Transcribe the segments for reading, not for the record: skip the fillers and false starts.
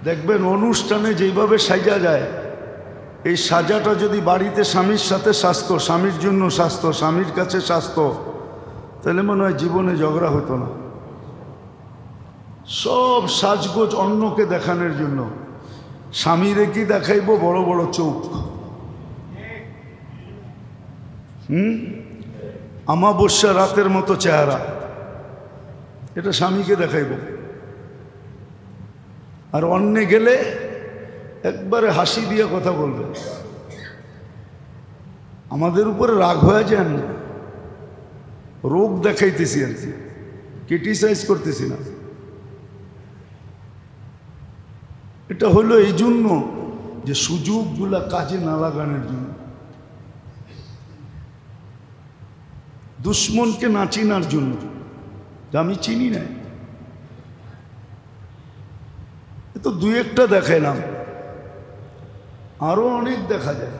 দেখবেন অনুষ্ঠানে যেইভাবে সাজা যায়, এই সাজাটা যদি বাড়িতে স্বামীর সাথে স্বাস্থ্য, স্বামীর জন্য স্বাস্থ্য, স্বামীর কাছে স্বাস্থ্য, তাহলে মনে হয় জীবনে ঝগড়া হতো না। সব সাজগোজ অন্যকে দেখানোর জন্য। স্বামীরে কি দেখাইব? বড় বড় চোখ, আমাবস্যা রাতের মতো চেহারা, এটা স্বামীকে দেখাইব। আর অন্যে গেলে একবারে হাসি দিয়ে কথা বলবে। আমাদের উপরে রাগ হয়ে যান না, রোগ দেখাইতেছি আর কি, ক্রিটিসাইজ করতেছি না। এটা হলো এই জন্য যে সুযোগগুলা কাজে না লাগানোর জন্য, দুশ্মনকে না চিনার জন্য। আমি চিনি না, এ তো দুই একটা দেখাইলাম, আরো অনেক দেখা যায়।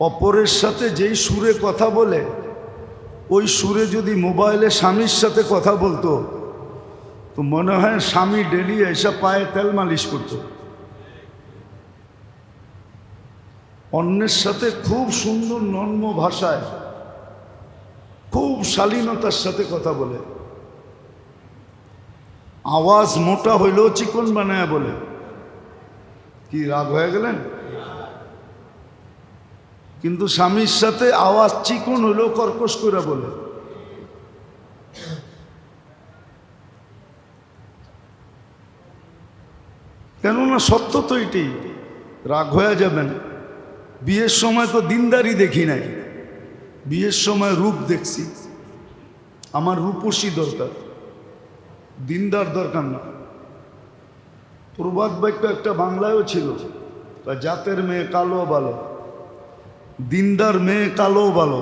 অপরের সাথে যেই সুরে কথা বলে, ওই সুরে যদি মোবাইলে স্বামীর সাথে কথা বলতো, তো মনে হয় স্বামী ডেলি এসে পায়ে তেল মালিশ করত। অন্যের সাথে খুব সুন্দর নর্ম ভাষায়, খুব শালীনতার সাথে কথা বলে, আওয়াজ মোটা হইলেও চিকন বানায় বলে। কি রাগ হয়ে গেলেন? কিন্তু স্বামীর সাথে আওয়াজ চিকন হইলেও কর্কশ করে বলে। কেননা সত্য তো এটাই। রাগ হয়ে যাবেন। বিয়ের সময় তো দিনদারি দেখি নাই, বিয়ের সময় রূপ দেখছি। আমার রূপসী দরকার, দিনদার দরকার না। প্রবাদ বাক্য একটা বাংলায়ও ছিল, জাতের মেয়ে কালো ভালো, দিনদার মেয়ে কালো ভালো,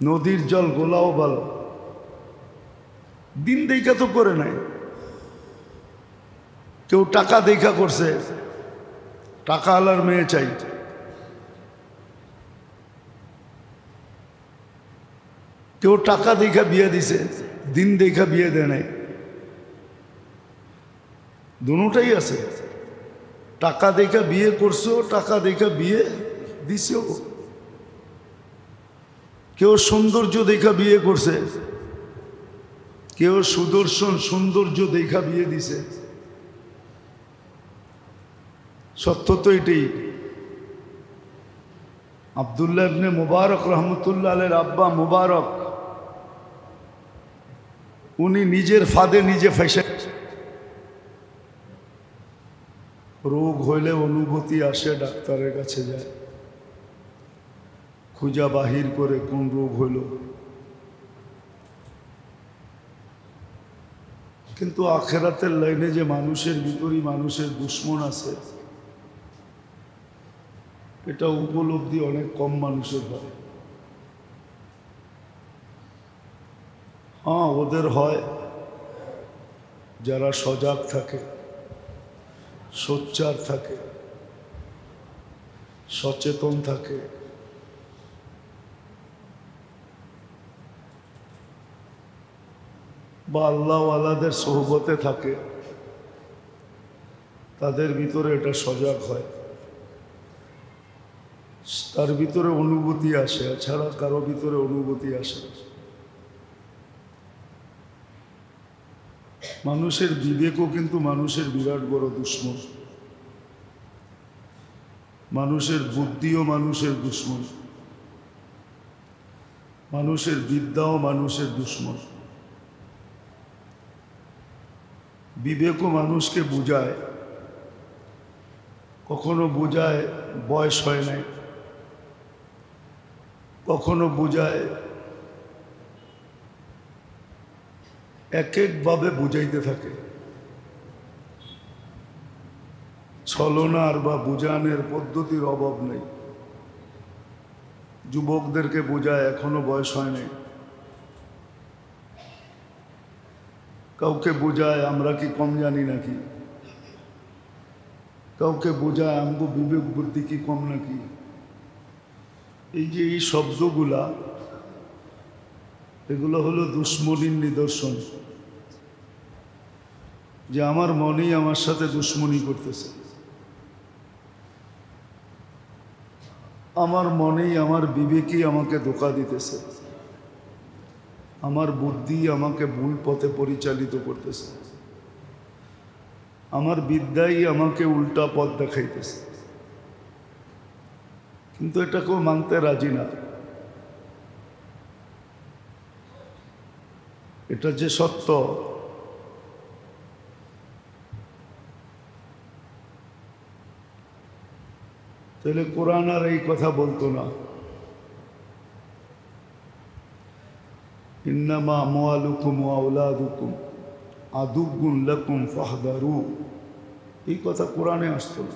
নদীর জল গোলাও ভালো। দিন দেখা তো করে নাই, কেউ টাকা দেখা করছে, টাকা আলার মেয়ে চাই। কেউ টাকা দেখা বিয়ে দিছে, দিন দেখা বিয়ে দেয় নাই। দুটোটাই আছে, টাকা দেখা বিয়ে করছো, টাকা দেখা বিয়ে দিছেও। কেউ সৌন্দর্য দেখা বিয়ে করছে, কেউ সুদর্শন সৌন্দর্য দেখা বিয়ে দিছে। সত্য তো এটাই। আব্দুল্লাহ ইবনে মুবারক রহমতুল্লাহ আলাইহির আব্বা মুবারক, উনি নিজের ফাঁদে নিজে ফাঁসে। রোগ হইলে অনুভূতি আসে, ডাক্তারের কাছে যায়, খুঁজা বাহির করে কোন রোগ হইল। কিন্তু আখেরাতের লাইনে যে মানুষের ভিতরই মানুষের দুশ্মন আছে, এটা উপলব্ধি অনেক কম মানুষের হয়। হ্যাঁ, ওদের হয় যারা সজাগ থাকে, সোচ্চার থাকে, সচেতন থাকে। বা আল্লাহওয়ালাদের সোহবতে থাকে, তাদের ভিতরে এটা সজাগ হয়, তার ভিতরে অনুভূতি আসে। এছাড়া কারো ভিতরে অনুভূতি আসে। মানুষের বিবেকও কিন্তু মানুষের বিরাট বড় দুশ্মন। মানুষের বুদ্ধিও মানুষের দুশ্মন, মানুষের বিদ্যাও মানুষের দুশ্মন। বিবেকও মানুষকে বুঝায়, কখনো বুঝায় বয়স হয় নাই, কখনো বুঝায় এক একভাবে বুঝাইতে থাকে। ছলনার বা বুঝানোর পদ্ধতির অভাব নেই। যুবকদেরকে বোঝায় এখনো বয়স হয় নাই, কাউকে বোঝায় আমরা কি কম জানি নাকি, কাউকে বোঝায় আমগো বিবেক বুদ্ধি কি কম নাকি। এই যে এই শব্দগুলা, এগুলো হলো দুশ্মনীর নিদর্শন। যে আমার মনেই আমার সাথে দুশ্মনী করতেছে, আমার মনেই আমার বিবেকই আমাকে ধোঁকা দিতেছে, আমার বুদ্ধি আমাকে ভুল পথে পরিচালিত করতেছে, আমার বিদ্যাই আমাকে উল্টা পথ দেখাইতেছে। কিন্তু এটা কেউ মানতে রাজি না। এটা যে সত্য, তাহলে কোরআন আর এই কথা বলতো না, ইন্নামা আমওয়ালুকুম ওয়া আওলাদুকুম আদুউন লাকুম ফাহদারু, এই কথা কোরআনে আসতো না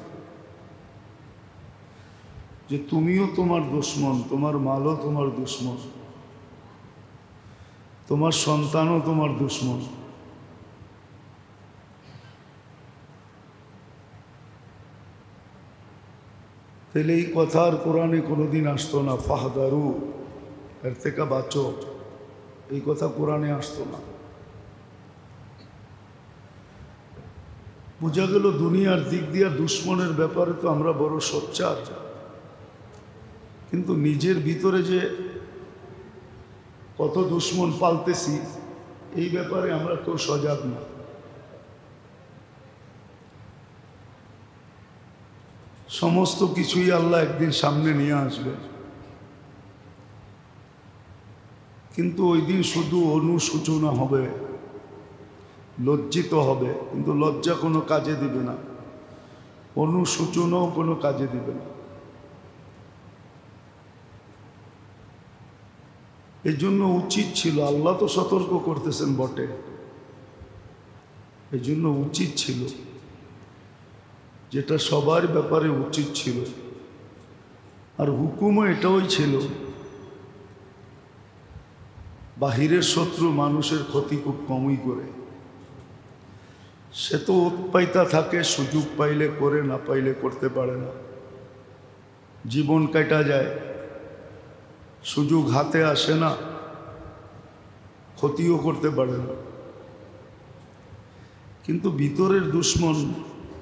যে তুমিও তোমার দুশমন, তোমার মালও তোমার দুশমন, তোমার সন্তানও তোমার দুশমন। তাহলে এই কথা আর কোরআনে কোনোদিন আসতো না, ফাহদারু, এর থেকে বাঁচো, এই কথা কোরআনে আসতো না। বোঝা গেল দুনিয়ার দিক দিয়ে দুশ্মনের ব্যাপারে তো আমরা বড় সোচ্চার, কিন্তু নিজের ভিতরে যে কত দুশ্মন পালতেছি এই ব্যাপারে আমরা তো সজাগ না। সমস্ত কিছুই আল্লাহ একদিন সামনে নিয়ে আসবে, কিন্তু ওই দিন শুধু অনুশোচনা হবে, লজ্জিত হবে, কিন্তু লজ্জা কোনো কাজে দিবে না, অনুশোচনাও কোনো কাজে দিবে না। এই জন্য উচিত ছিল, আল্লাহ তো সতর্ক করতেছেন বটে, এই জন্য উচিত ছিল, যেটা সবার ব্যাপারে উচিত ছিল, আর হুকুমও এটাই ছিল, বাহিরের শত্রু মানুষের ক্ষতি খুব কমই করে, সে তো উৎপাইতা থাকে, সুযোগ পাইলে করে, না পাইলে করতে পারে না, জীবন কাটা যায়, সুযোগ হাতে আসে না, ক্ষতিও করতে পারে না। কিন্তু ভিতরের দুশ্মন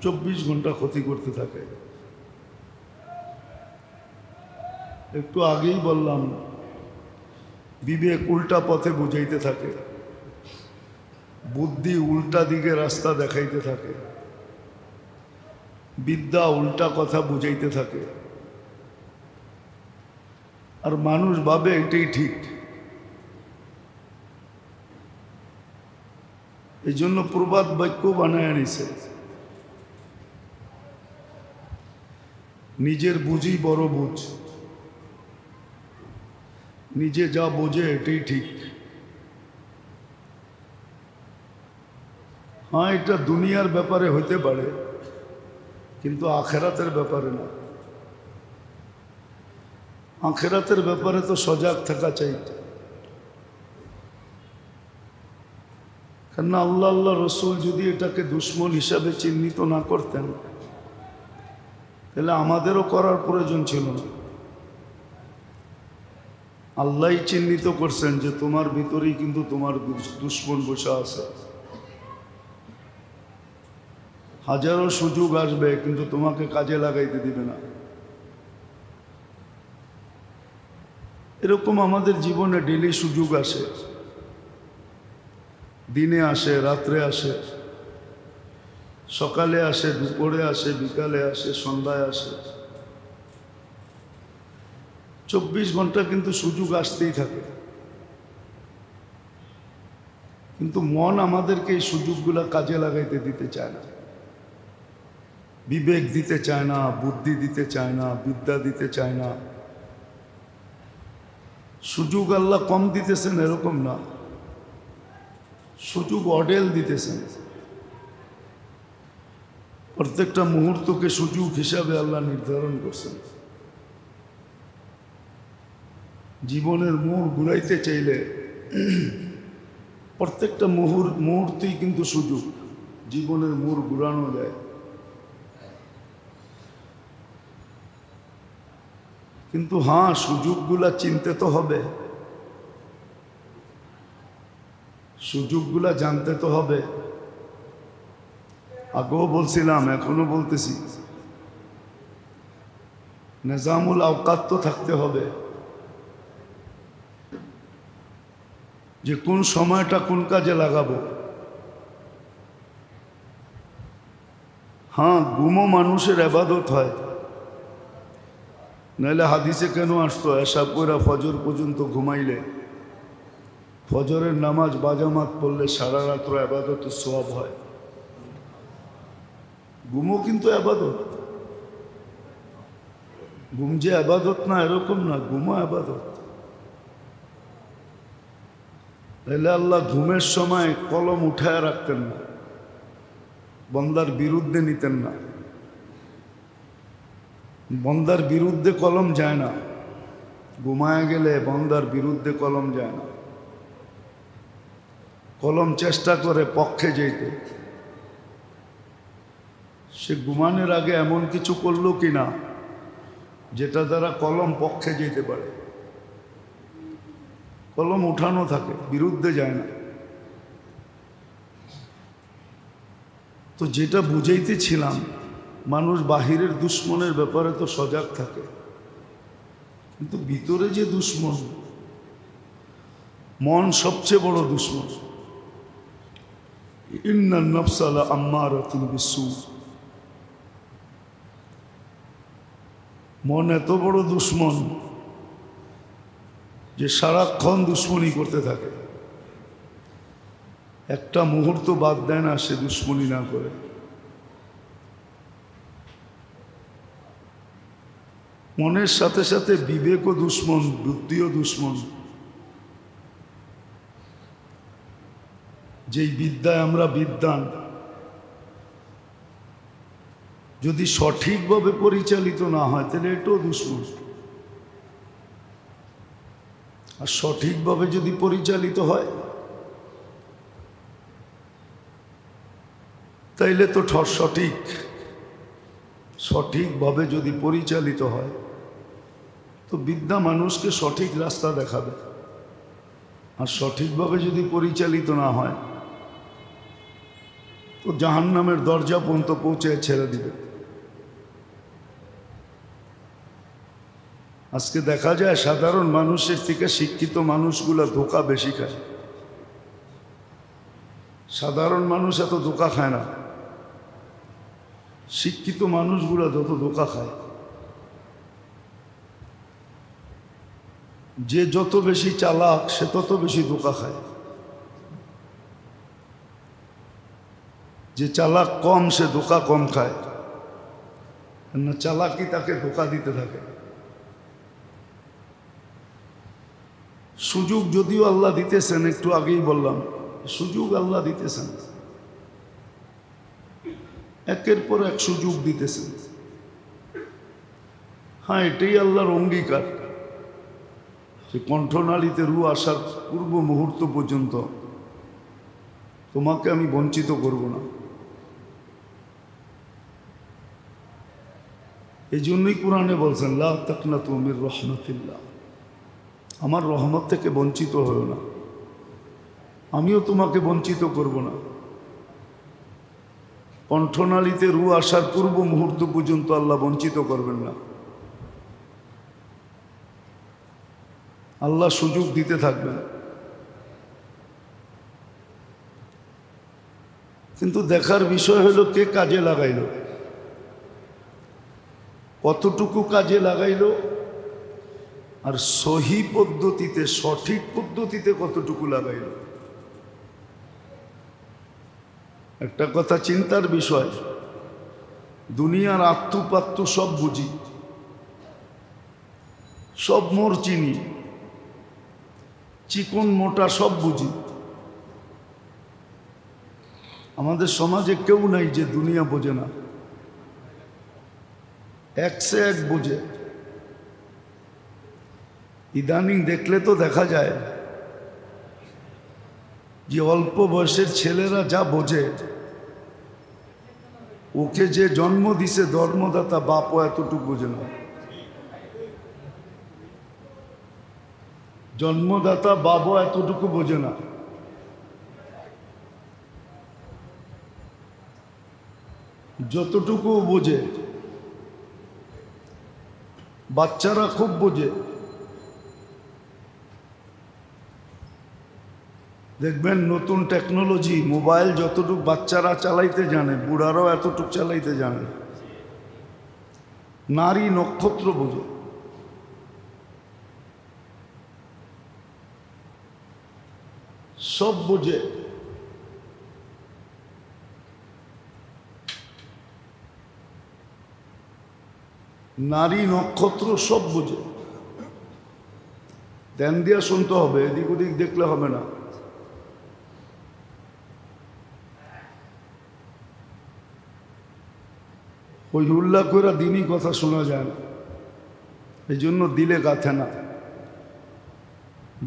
24 ঘন্টা ক্ষতি করতে থাকে। একটু আগেই বললাম, বিবেক উল্টা পথে বুঝাইতে থাকে, বুদ্ধি উল্টা দিকে রাস্তা দেখাইতে থাকে, বিদ্যা উল্টা কথা বুঝাইতে থাকে, আর মানুষ ভাবে এটাই ঠিক। এই জন্য প্রবাদ বাক্য বানায় নিছে, নিজের বুঝি বড় বুঝ, নিজে যা বোঝে এটাই ঠিক। হ্যাঁ, এটা দুনিয়ার ব্যাপারে হইতে পারে, কিন্তু আখেরাতের ব্যাপারে না। আখেরাতের ব্যাপারে তো সজাগ থাকা চাই, কেননা আল্লাহ আল্লাহ রসুল যদি এটাকে দুশ্মন হিসাবে চিহ্নিত না করতেন, তাহলে আমাদেরও করার প্রয়োজন ছিল না। আল্লাহই চিহ্নিত করছেন যে তোমার ভিতরেই কিন্তু তোমার দুশ্মন বসে আছে, হাজারো সুযোগ আসবে কিন্তু তোমাকে কাজে লাগাইতে দিবে না। এরকম আমাদের জীবনে ডেইলি সুযোগ আসে, দিনে আসে, রাত্রে আসে, সকালে আসে, দুপুরে আসে, বিকালে আসে, সন্ধ্যায় আসে, 24 ঘন্টা কিন্তু সুযোগ আসতেই থাকে। কিন্তু মন আমাদেরকে এই সুযোগগুলো কাজে লাগাইতে দিতে চায় না, বিবেক দিতে চায় না, বুদ্ধি দিতে চায় না, বিদ্যা দিতে চায় না। সুযোগ আল্লাহ কম দিতেছেন এরকম না, সুযোগ অডেল দিতেছেন। প্রত্যেকটা মুহূর্তকে সুযোগ হিসাবে আল্লাহ নির্ধারণ করছেন। জীবনের মোড় ঘুরাইতে চাইলে প্রত্যেকটা মুহূর্তেই কিন্তু সুযোগ, জীবনের মোড় ঘুরানো যায়। কিন্তু হ্যাঁ, সুযোগগুলা চিনতে তো হবে, সুযোগগুলা জানতে তো হবে। আগেও বলছিলাম, এখনো বলতেছি, নিজামুল আওকাত তো থাকতে হবে, যে কোন সময়টা কোন কাজে লাগাবো। হ্যাঁ, ঘুমও মানুষের ইবাদত হয়, নাহলে হাদিসে কেন আসতো এসা কইরা ফজর পর্যন্ত ঘুমাইলে, ফজরের নামাজ বাজামাত পড়লে সারা রাত্র ইবাদতের সওয়াব হয়। ঘুমও কিন্তু ইবাদত। ঘুম যে ইবাদত না এরকম না, ঘুমও ইবাদত। তাহলে আল্লাহ ঘুমের সময় কলম উঠায় রাখতেন না, বন্দার বিরুদ্ধে নিতেন না। বন্দার বিরুদ্ধে কলম যায় না, ঘুমায় গেলে বন্দার বিরুদ্ধে কলম যায় না। কলম চেষ্টা করে পক্ষে যেতে। সে ঘুমানোর আগে এমন কিছু করলো কি না যেটা দ্বারা কলম পক্ষে যেতে পারে। কলম উঠানো থাকে, বিরুদ্ধে যায় না। তো যেটা বুঝাইতেছিলাম, মানুষ বাহিরের দুশ্মনের ব্যাপারে তো সজাগ থাকে, কিন্তু ভিতরে যে দুশ্মন, মন সবচেয়ে বড় দুশ্মন। ইন্নান নাফসা লাআম্মারাতুন বিসসু। মন এত বড় দুশ্মন যে সারাক্ষণ দুশ্মনী করতে থাকে, একটা মুহূর্ত বাদ দেয় না সে দুশ্মনী না করে। মনের সাথে সাথে বিবেকও দুশ্মন, বুদ্ধিও দুশ্মন। যেই বিদ্যায় আমরা বিদ্বান, যদি সঠিকভাবে পরিচালিত না হয় তাহলে এটাও দুশ্মন। আর সঠিকভাবে যদি পরিচালিত হয় তাইলে তো সঠিক। সঠিকভাবে যদি পরিচালিত হয় তো বিদ্যা মানুষকে সঠিক রাস্তা দেখাবে। আর সঠিকভাবে যদি পরিচালিত না হয় তো জাহান্নামের দরজা পর্যন্ত পৌঁছে ছেড়ে দিবে। আজকে দেখা যায় সাধারণ মানুষের থেকে শিক্ষিত মানুষগুলা ধোঁকা বেশি খায়। সাধারণ মানুষ এত ধোঁকা খায় না, শিক্ষিত মানুষগুলা যত ধোঁকা খায়। যে যত বেশি চালাক সে তত বেশি ধোঁকা খায়, যে চালাক কম সে ধোঁকা কম খায়। না, চালাকি তাকে ধোঁকা দিতে থাকে। সুযোগ যদিও আল্লাহ দিতেছেন, একটু আগেই বললাম, সুযোগ আল্লাহ দিতেছেন, একের পর এক সুযোগ দিতেছেন। হ্যাঁ, এটাই আল্লাহর অঙ্গীকার যে কণ্ঠনালীতে রু আসার পূর্ব মুহূর্ত পর্যন্ত তোমাকে আমি বঞ্চিত করব না। এই জন্যই কোরআনে বলছেন লা তাকনাতু মির রাহমাতিল্লাহ, আমার রহমত থেকে বঞ্চিত হও না, আমিও তোমাকে বঞ্চিত করব না। কণ্ঠনালীতে রু আসার পূর্ব মুহূর্ত পর্যন্ত আল্লাহ বঞ্চিত করবেন না। আল্লাহ সুযোগ দিতে থাকবেন। কিন্তু দেখার বিষয় হলো কে কাজে লাগাইল, কতটুকু কাজে লাগাইল, আর সহি পদ্ধতিতে, সঠিক পদ্ধতিতে কতটুকু লাগাইল। একটা কথা চিন্তার বিষয়, দুনিয়ার আত্মপাত্তু সব বুঝি, সব মোর চিনি, চিকন মোটা সব বুঝি। আমাদের সমাজে কেউ নাই যে দুনিয়া বোঝে না, একসে এক বোঝে। ইদানিং দেখলে তো দেখা যায় যে অল্প বয়সের ছেলেরা যা বোঝে, ওকে যে জন্ম দিছে ধর্মদাতা বাপও এতটুকু বোঝে না। জন্মদাতা বাবা এতটুকু বোঝে না। যতটুকু বোঝে, বাচ্চারা খুব বোঝে। দেখবেন নতুন টেকনোলজি মোবাইল যতটুকু বাচ্চারা চালাইতে জানে, বুড়ারাও এতটুকু চালাইতে জানে। নারী নক্ষত্র বোঝে। সব বোঝে। নারী নক্ষত্র সব বোঝে। ধ্যান দিয়া শুনতে হবে, এদিক ওদিক দেখলে হবে না। ওই উল্লাহ করে দিনই কথা শোনা যায় না, এই জন্য দিলে গাথে না,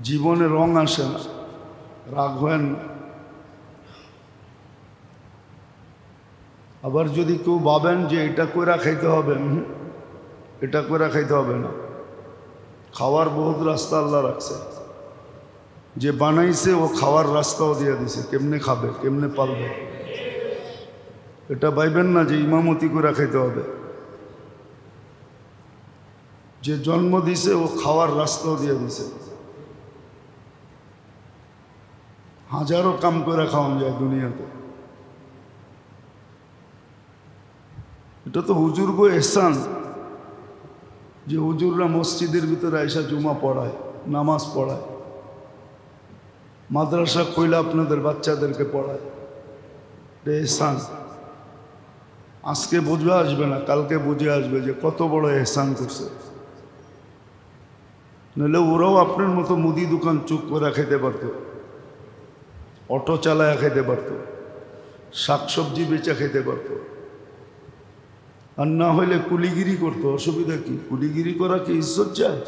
জীবনে রং আসে না। রাগ হয় না। আবার যদি কেউ ভাবেন যে এটা করে খাইতে হবে, এটা করে খাইতে হবে না। খাওয়ার বহুত রাস্তা আল্লাহ রাখছে। যে বানাইছে ও খাওয়ার রাস্তাও দিয়ে দিছে, কেমনে খাবে, কেমনে পালবে। এটা ভাইবেন না যে ইমামতি করে খাইতে হবে। যে জন্ম দিছে ও খাওয়ার রাস্তাও দিয়ে দিছে। হাজারো কাম করে খাওয়ান যায় দুনিয়াতে। এটা তো হুজুর গো এহসান যে হুজুররা মসজিদের ভিতরে আয়সা জুমা পড়ায়, নামাজ পড়ায়, মাদ্রাসা কইলা আপনাদের বাচ্চাদেরকে পড়ায়। এটা এহসান। আজকে বুঝে আসবে না, কালকে বুঝে আসবে যে কত বড় এহসান করছে। নাহলে ওরাও আপনার মতো মুদি দোকান চুপ করে খেতে পারতো, অটো চালায়া খেতে পারতো, শাকসবজি বেচা খেতে পারতো। আর না হইলে কুলিগিরি করতো। অসুবিধা কি? কুলিগিরি করা কি ইজ্জত যায়?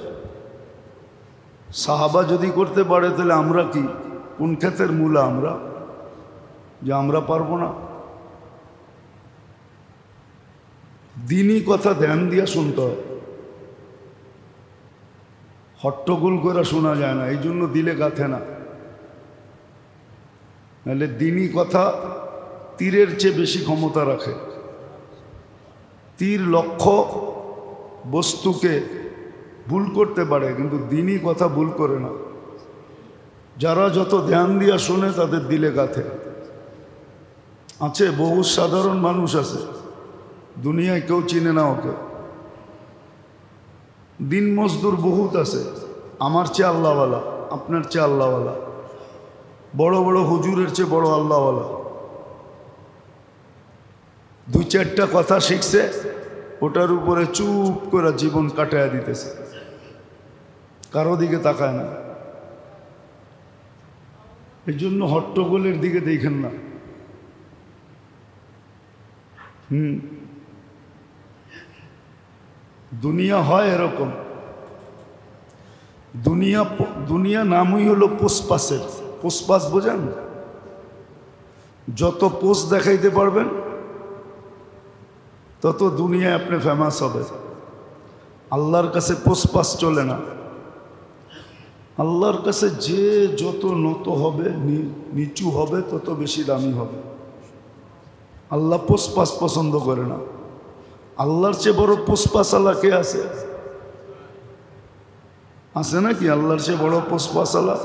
সাহাবা যদি করতে পারে তাহলে আমরা কি, কোন ক্ষেতের মূলা আমরা যে আমরা পারবো না? দিনই কথা ধ্যান দিয়া শুনতে হয়, হট্টগোল করে শোনা যায় না। এই জন্য দিলে গাথে না। নাহলে দিনই কথা তীরের চেয়ে বেশি ক্ষমতা রাখে। তীর লক্ষ্য বস্তুকে ভুল করতে পারে, কিন্তু দিনই কথা ভুল করে না। যারা যত ধ্যান দিয়া শোনে তাদের দিলে গাথে। আছে বহু সাধারণ মানুষ আছে, দুনিয়ায় কেউ চিনে না ওকে। দিন মজদুর বহুত আছে, আমার চেয়ে আল্লাহওয়ালা, আপনার চেয়ে আল্লাহওয়ালা, বড় বড় হুজুরের চেয়ে বড় আল্লাহওয়ালা। দুই চারটা কথা শিখছে, ওটার উপরে চুপ করে জীবন কাটায়া দিতেছে, কারো দিকে তাকায় না। এই জন্য হট্টগোলের দিকে দেখেন না। দুনিয়া হয় এরকম। দুনিয়া নামই হলো পোষপাসের। পোষপাস বোঝেন? যত পোষ দেখাইতে পারবেন তত দুনিয়ায় আপনি ফেমাস হবে। আল্লাহর কাছে পোষপাস চলে না। আল্লাহর কাছে যে যত নত হবে, নিচু হবে, তত বেশি দামি হবে। আল্লাহ পোষপাস পছন্দ করে না। আল্লাহর চেয়ে বড় পোষপাস আল্লাহ কে আছে? আছে নাকি আল্লাহর চেয়ে বড় পোষপাস আল্লাহ?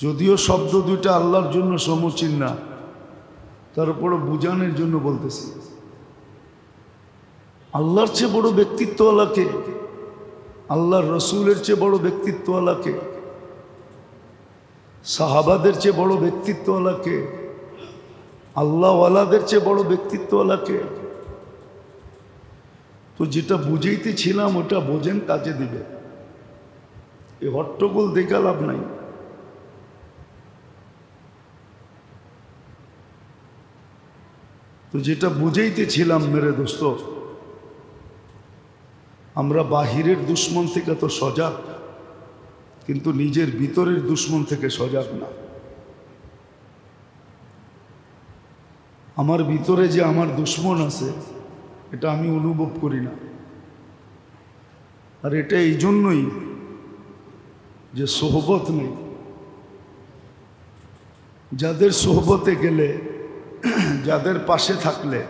যদিও শব্দ দুইটা আল্লাহর জন্য সমীচীন না, তারপরে বুঝানোর জন্য বলতেছি। আল্লাহর চেয়ে বড় ব্যক্তিত্বওয়ালাকে, আল্লাহর রসুলের চেয়ে বড় ব্যক্তিত্বওয়ালাকে, সাহাবাদের চেয়ে বড় ব্যক্তিত্বওয়ালাকে, আল্লাহওয়ালাদের চেয়ে বড় ব্যক্তিত্বওয়ালাকে। তো যেটা বুঝাইতেছিলাম ওটা বোঝেন, কাজে দিবে। এই হট্টগোল দেখা লাভ নাই। তো যেটা বুঝাইতেছিলাম মেরে দোস্ত, আমরা বাহিরের দুশ্মন থেকে তো সজাগ, কিন্তু নিজের ভিতরের দুশ্মন থেকে সজাগ না। আমার ভিতরে যে আমার দুশ্মন আছে এটা আমি অনুভব করি না। আর এটা এই জন্যই যে সোহবত নেই। যাদের সোহবতে গেলে যাদের পাশে থাকলে,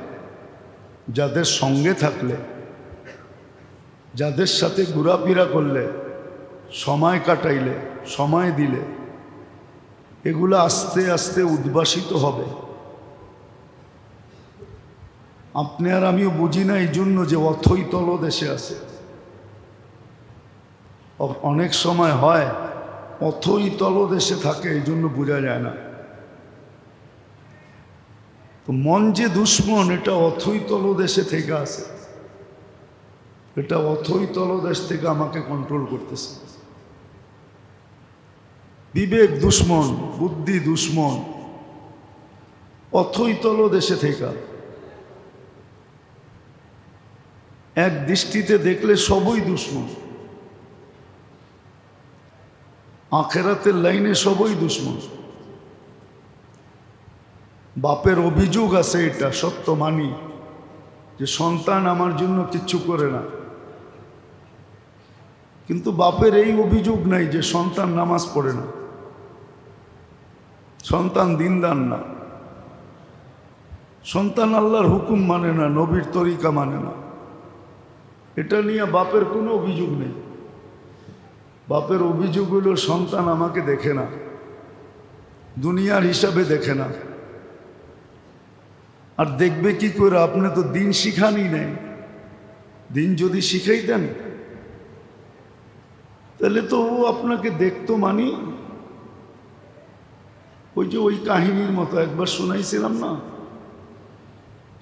যাদের সঙ্গে থাকলে, যাদের সাথে ঘোরাফেরা করলে, সময় কাটাইলে, সময় দিলে, এগুলো আস্তে আস্তে উদ্ভাসিত হবে। আপনি আর আমিও বুঝি না এই জন্য যে অথই তলদেশে আছে। অনেক সময় হয় অথই তলদেশে থাকে, এই জন্য বোঝা যায় না। তো মন যে দুশ্মন, এটা অথই তলদেশে থেকে আসে, এটা অথই তলদেশ থেকে আমাকে কন্ট্রোল করতেছে। বিবেক দুশ্মন, বুদ্ধি দুশ্মন, অথই তলদেশে থেকে। এক দৃষ্টিতে দেখলে সবই দুশ্মন, আখেরাতের লাইনে সবই দুশ্মন। বাপের অভিযোগ আছে, এটা সত্য মানি, যে সন্তান আমার জন্য কিচ্ছু করে না। কিন্তু বাপের এই অভিযোগ নাই যে সন্তান নামাজ পড়ে না, সন্তান দিনদার না, সন্তান আল্লাহর হুকুম মানে না, নবীর তরিকা মানে না। এটা নিয়ে বাপের কোনো অভিযোগ নেই। বাপের অভিযোগ হলো সন্তান আমাকে দেখে না, দুনিয়ার হিসাবে দেখে না। আর দেখবে কি করে? আপনি তো দিন শিখানি নেই। দিন যদি শিখাইতেন তাহলে তো ও আপনাকে দেখতো। মানি ওই যে ওই কাহিনীর মতো একবার শোনাইছিলাম না,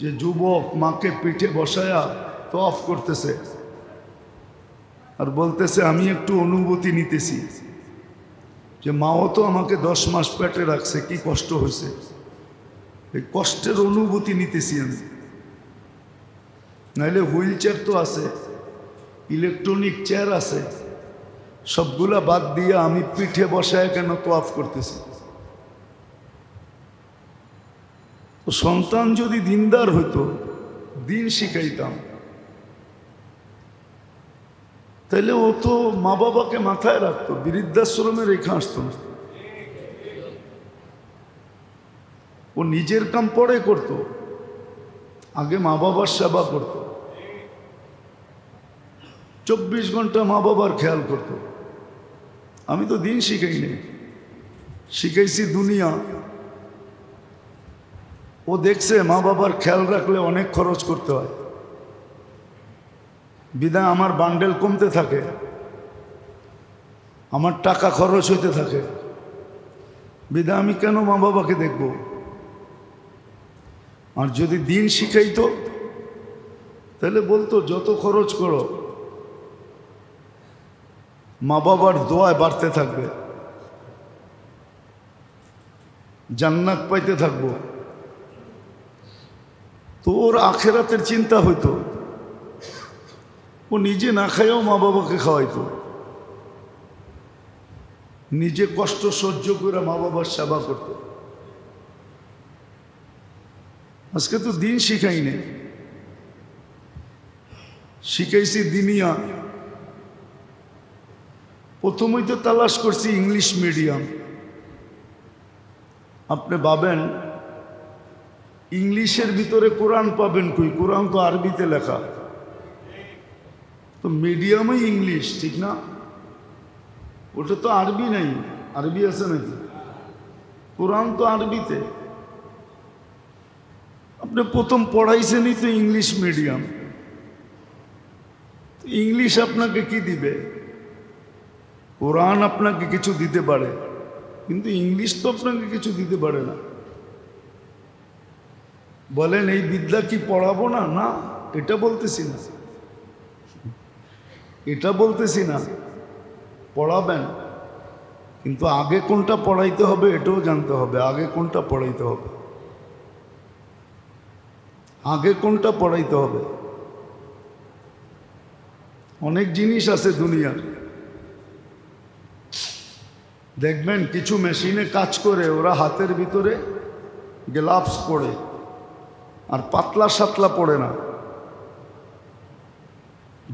যে যুবক মাকে পিঠে বসায়া তওয়াফ করতেছে আর বলতেছে আমি একটু অনুভূতি নিতেছি যে মাও তো আমাকে 10 মাস পেটে রাখছে, কি কষ্ট হয়েছে, এই কষ্টের অনুভূতি নিতেছি আমি। নাইলে হুইল চেয়ার তো আছে, ইলেকট্রনিক চেয়ার আছে, সবগুলা বাদ দিয়ে আমি পিঠে বসায় কেন তওয়াফ করতেছি? তো সন্তান যদি দিনদার হইতো, দিন শিখাইতাম, তাহলে ও তো মা বাবাকে মাথায় রাখতো, বৃদ্ধাশ্রমে রেখে আসতো না। ও নিজের কাম পরে করত, আগে মা বাবার সেবা করত, 24 ঘন্টা মা বাবার খেয়াল করত। আমি তো দিন শিখাই নেই, শিখাইছি দুনিয়া। ও দেখছে মা বাবার খেয়াল রাখলে অনেক খরচ করতে হয়, বিধায় আমার বান্ডেল কমতে থাকে, আমার টাকা খরচ হইতে থাকে। বিধায় আমি কেন মা বাবাকে দেখব? আর যদি দিন শিখাইতো তাহলে বলতো যত খরচ করো মা বাবার দোয়ায় বাড়তে থাকবে, জান্নাত পাইতে থাকবো। তো ওর আখেরাতের চিন্তা হইতো, ও নিজে না খাইও মা বাবাকে খাওয়াইতো, নিজে কষ্ট সহ্য করে মা বাবার সেবা করত। আজকে তো দিন শিখাই নেই, শিখাইছি দুনিয়া। প্রথমেই তো তালাশ করছি ইংলিশ মিডিয়াম। আপনি ভাবেন ইংলিশের ভিতরে কোরআন পাবেন কই? কোরআন তো আরবিতে লেখা, তো মিডিয়ামই ইংলিশ, ঠিক না? ওটা তো আরবি নাই, আরবি আছে নাকি? কোরআন তো আরবিতে। আপনি প্রথম পড়াইছেনই তো ইংলিশ মিডিয়াম, ইংলিশ আপনাকে কি দিবে? কোরআন আপনাকে কিছু দিতে পারে, কিন্তু ইংলিশ তো আপনাকে কিছু দিতে পারে না। বলেন এই বিদ্যা কি পড়াবো না? না, এটা বলতেছি না, এটা বলতেছি না, পড়াবেন, কিন্তু আগে কোনটা পড়াইতে হবে এটাও জানতে হবে। আগে কোনটা পড়াইতে হবে, আগে কোনটা পড়াইতে হবে। অনেক জিনিস আছে দুনিয়ার, দেখবেন কিছু মেশিনে কাজ করে, ওরা হাতের ভিতরে গ্লাভস পরে আর পাতলা সাতলা পরে না।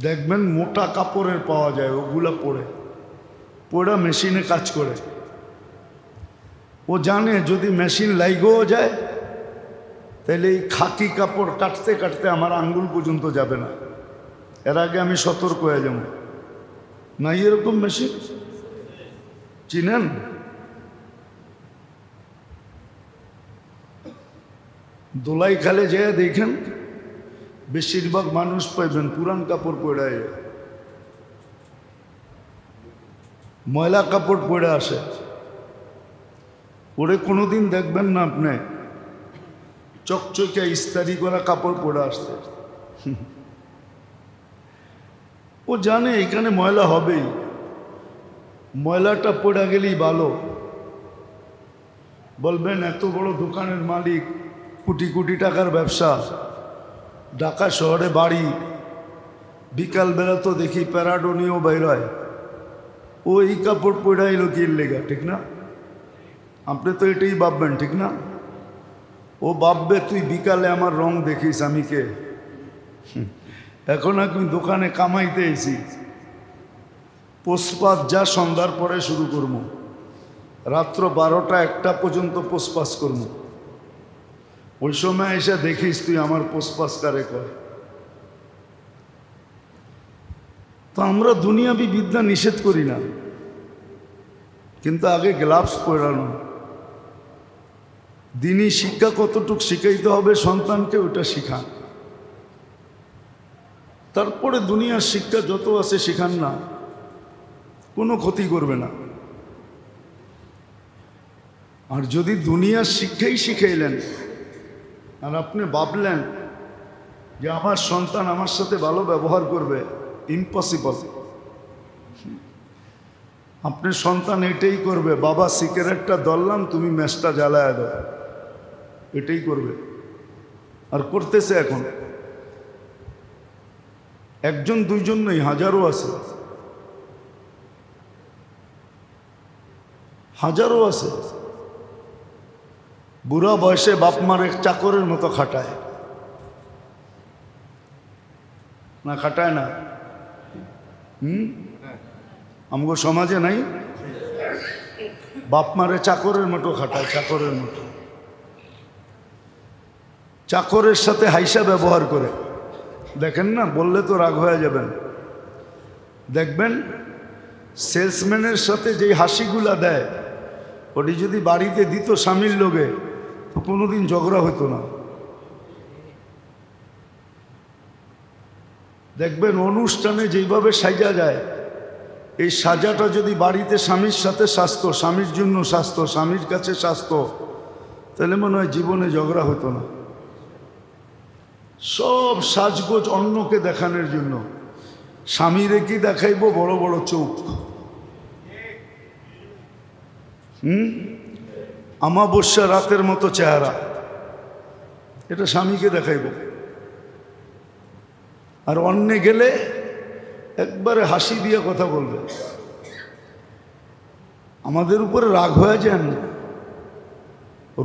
দেখবেন মোটা কাপড়ের পাওয়া যায়, ওগুলা পরে মেশিনে কাজ করে। ও জানে যদি মেশিন লাইগেও যায় তাহলে এই খাকি কাপড় কাটতে কাটতে আমার আঙ্গুল পর্যন্ত যাবে না, এর আগে আমি সতর্ক হয়ে যাব। না এরকম মেশিন চিনেন? দোলাই খালে যেয়ে দেখেন বেশিরভাগ মানুষ পাইবেন পুরান কাপড় পরে, ময়লা কাপড় পরে আসে। পরে কোনোদিন দেখবেন না আপনি চকচকে ইস্তারি করা কাপড় পরে আসতে। ও জানে এখানে ময়লা হবেই, ময়লাটা পড়ে গেলেই ভালো। বলবেন এত বড় দোকানের মালিক, কোটি কোটি টাকার ব্যবসা, ঢাকা শহরে বাড়ি, বিকালবেলা তো দেখি প্যারাডোনিও বেরোয়, ও এই কাপড় পরে এলো কি লেগা, ঠিক না? আপনি তো এটাই ভাববেন, ঠিক না? ও ভাববে তুই বিকালে আমার রং দেখিস, আমি কে? এখন আমি দোকানে কামাইতে এসি, পোষপাস যা সন্ধ্যার পরে শুরু করবো, রাত্র 12টা 1টা পর্যন্ত পোষপাস করবো। ওই সময় এসে দেখিস তুই আমার পোষপাস কারে কয়। তো আমরা দুনিয়াবি বিদ্যা নিষেধ করি না, কিন্তু আগে গ্লাভস পরানো। দিনই শিক্ষা কতটুক শিখাইতে হবে সন্তানকে, ওটা শিখান। তারপরে দুনিয়ার শিক্ষা যত আছে শিখান না, কোনো ক্ষতি করবে না। আর যদি দুনিয়ার শিক্ষাই শিখাইলেন আর আপনি ভাবলেন যে আমার সন্তান আমার সাথে ভালো ব্যবহার করবে, ইম্পসিবল। আপনার সন্তান এটাই করবে, বাবা সিগারেটটা ধরলাম তুমি ম্যাচটা জ্বালায় দাও, এটাই করবে। আর করতেছে এখন, একজন দুইজন নয়, হাজারো আছে, হাজারো আছে। বুড়া বয়সে বাপ মার এক চাকরের মতো খাটায় না, খাটায় না? আমগো সমাজে নাই? বাপ মারে চাকরের মতো খাটায়, চাকরের মতো। চাকরের সাথে হাইসা ব্যবহার করে, দেখেন না? বললে তো রাগ হয়ে যাবেন। দেখবেন সেলসম্যানের সাথে যেই হাসিগুলা দেয়, ওটি যদি বাড়িতে দিত স্বামীর লোকে, তো কোনোদিন ঝগড়া হতো না। দেখবেন অনুষ্ঠানে যেইভাবে সাজা যায়, এই সাজাটা যদি বাড়িতে স্বামীর সাথে সাজতো, স্বামীর জন্য সাজতো, স্বামীর কাছে সাজতো, তাহলে মনে হয় জীবনে ঝগড়া হতো না। সব সাজগোজ অন্যকে দেখানোর জন্য। স্বামীরে কি দেখাইবো? বড় বড় চোখ, আমাবস্যা রাতের মতো চেহারা, এটা স্বামীকে দেখাইব। আর অন্যে গেলে একবারে হাসি দিয়ে কথা বলবে। আমাদের উপরে রাগ হয়ে যান,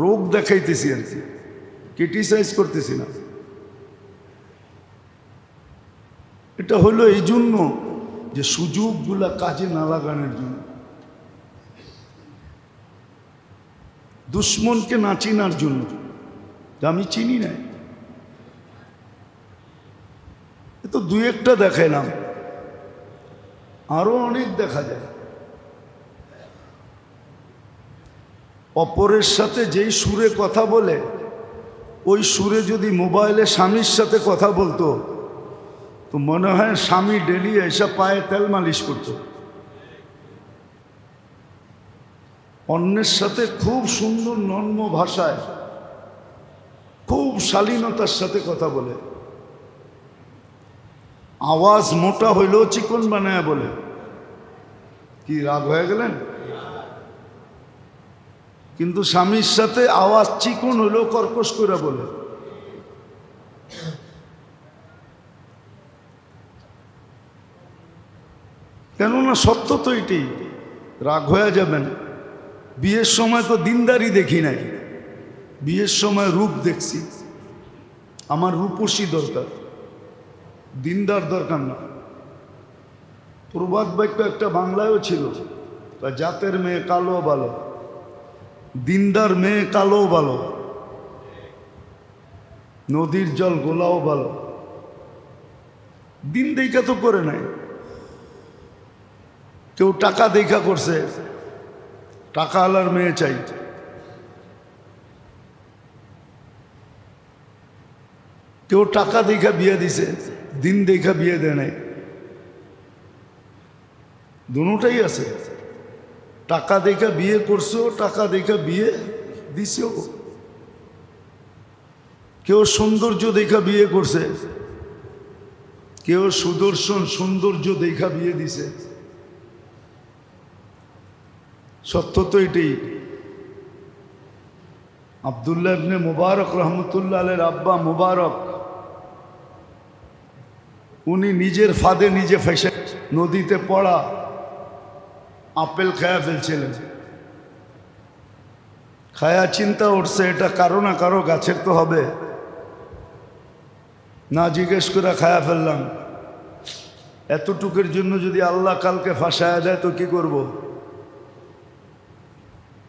রোগ দেখাইতেছি আর কি, ক্রিটিসাইজ করতেছি না। এটা হলো এই জন্য যে সুযোগগুলা কাজে না লাগানোর জন্য, দুশ্মনকে না চিনার জন্য, যে আমি চিনি না। এ তো দুই একটা দেখাইলাম, আরো অনেক দেখা যায়। অপরের সাথে যেই সুরে কথা বলে, ওই সুরে যদি মোবাইলে স্বামীর সাথে কথা বলতো, তো মনে হয় স্বামী ডেলি এসে পায়ে তেল মালিশ করতো। অন্যের সাথে খুব সুন্দর নর্ম ভাষায়, খুব শালীনতার সাথে কথা বলে, আওয়াজ মোটা হইলেও চিকন বানায় বলে। কি রাগ হয়ে গেলেন? কিন্তু স্বামীর সাথে আওয়াজ চিকন হইলেও কর্কশ করে বলে। কেননা সত্য তো এটি। রাগ হয়ে যাবেন। বিয়ের সময় তো দিনদারি দেখি নাই, বিয়ের সময় রূপ দেখছি। আমার রূপসী দরকার, দিনদার দরকার না। প্রবাদ বাক্য একটা বাংলায়ও ছিল, তা জাতের মেয়ে কালো ভালো, দিনদার মেয়ে কালো ভালো। নদীর জল গোলাও ভালো, দিন দেখা তো করে নাই। কেউ টাকা দেখা করছে, টাকা আলার মেয়ে চাই। কেউ টাকা দেখা বিয়ে দিছে, দিন দেখা বিয়ে দেয় নাই। দুটাই আছে, টাকা দেখা বিয়ে করছো, টাকা দেখা বিয়ে দিছেও। কেউ সৌন্দর্য দেখা বিয়ে করছে, কেউ সুদর্শন সৌন্দর্য দেখা বিয়ে দিছে। সত্য তো এটাই। আব্দুল্লাহ ইবনে মুবারক রহমতুল্লাহ আলাইহির আব্বা মুবারক, উনি নিজের ফাঁদে নিজে ফেসে নদীতে পড়া আপেল খায়া ফেলছিলেন। খায়া চিন্তা উঠছে এটা কারো না কারো গাছের তো হবে, না জিজ্ঞেস করে খায়া ফেললাম। এতটুকুর জন্য যদি আল্লাহ কালকে ফাঁসায়া দেয় তো কি করব?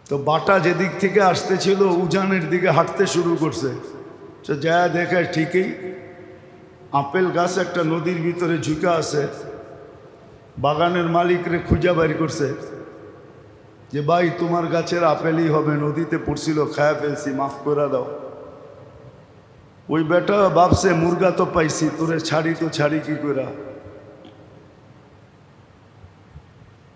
তো বাটা যেদিক থেকে আসতেছিল উজানের দিকে হাঁটতে শুরু করছে। তো যা দেখে ঠিকই আপেল গাছ একটা নদীর ভিতরে ঝুঁকা আছে। বাগানের মালিকরে খুঁজা বাইর করছে যে ভাই তোমার গাছের আপেলই হবে, নদীতে পড়ছিল, খায়া ফেলছি, মাফ করে দাও। ওই বেটা ভাবছে মুরগা তো পাইছি, তোরে ছাড়ি তো ছাড়ি কি করে?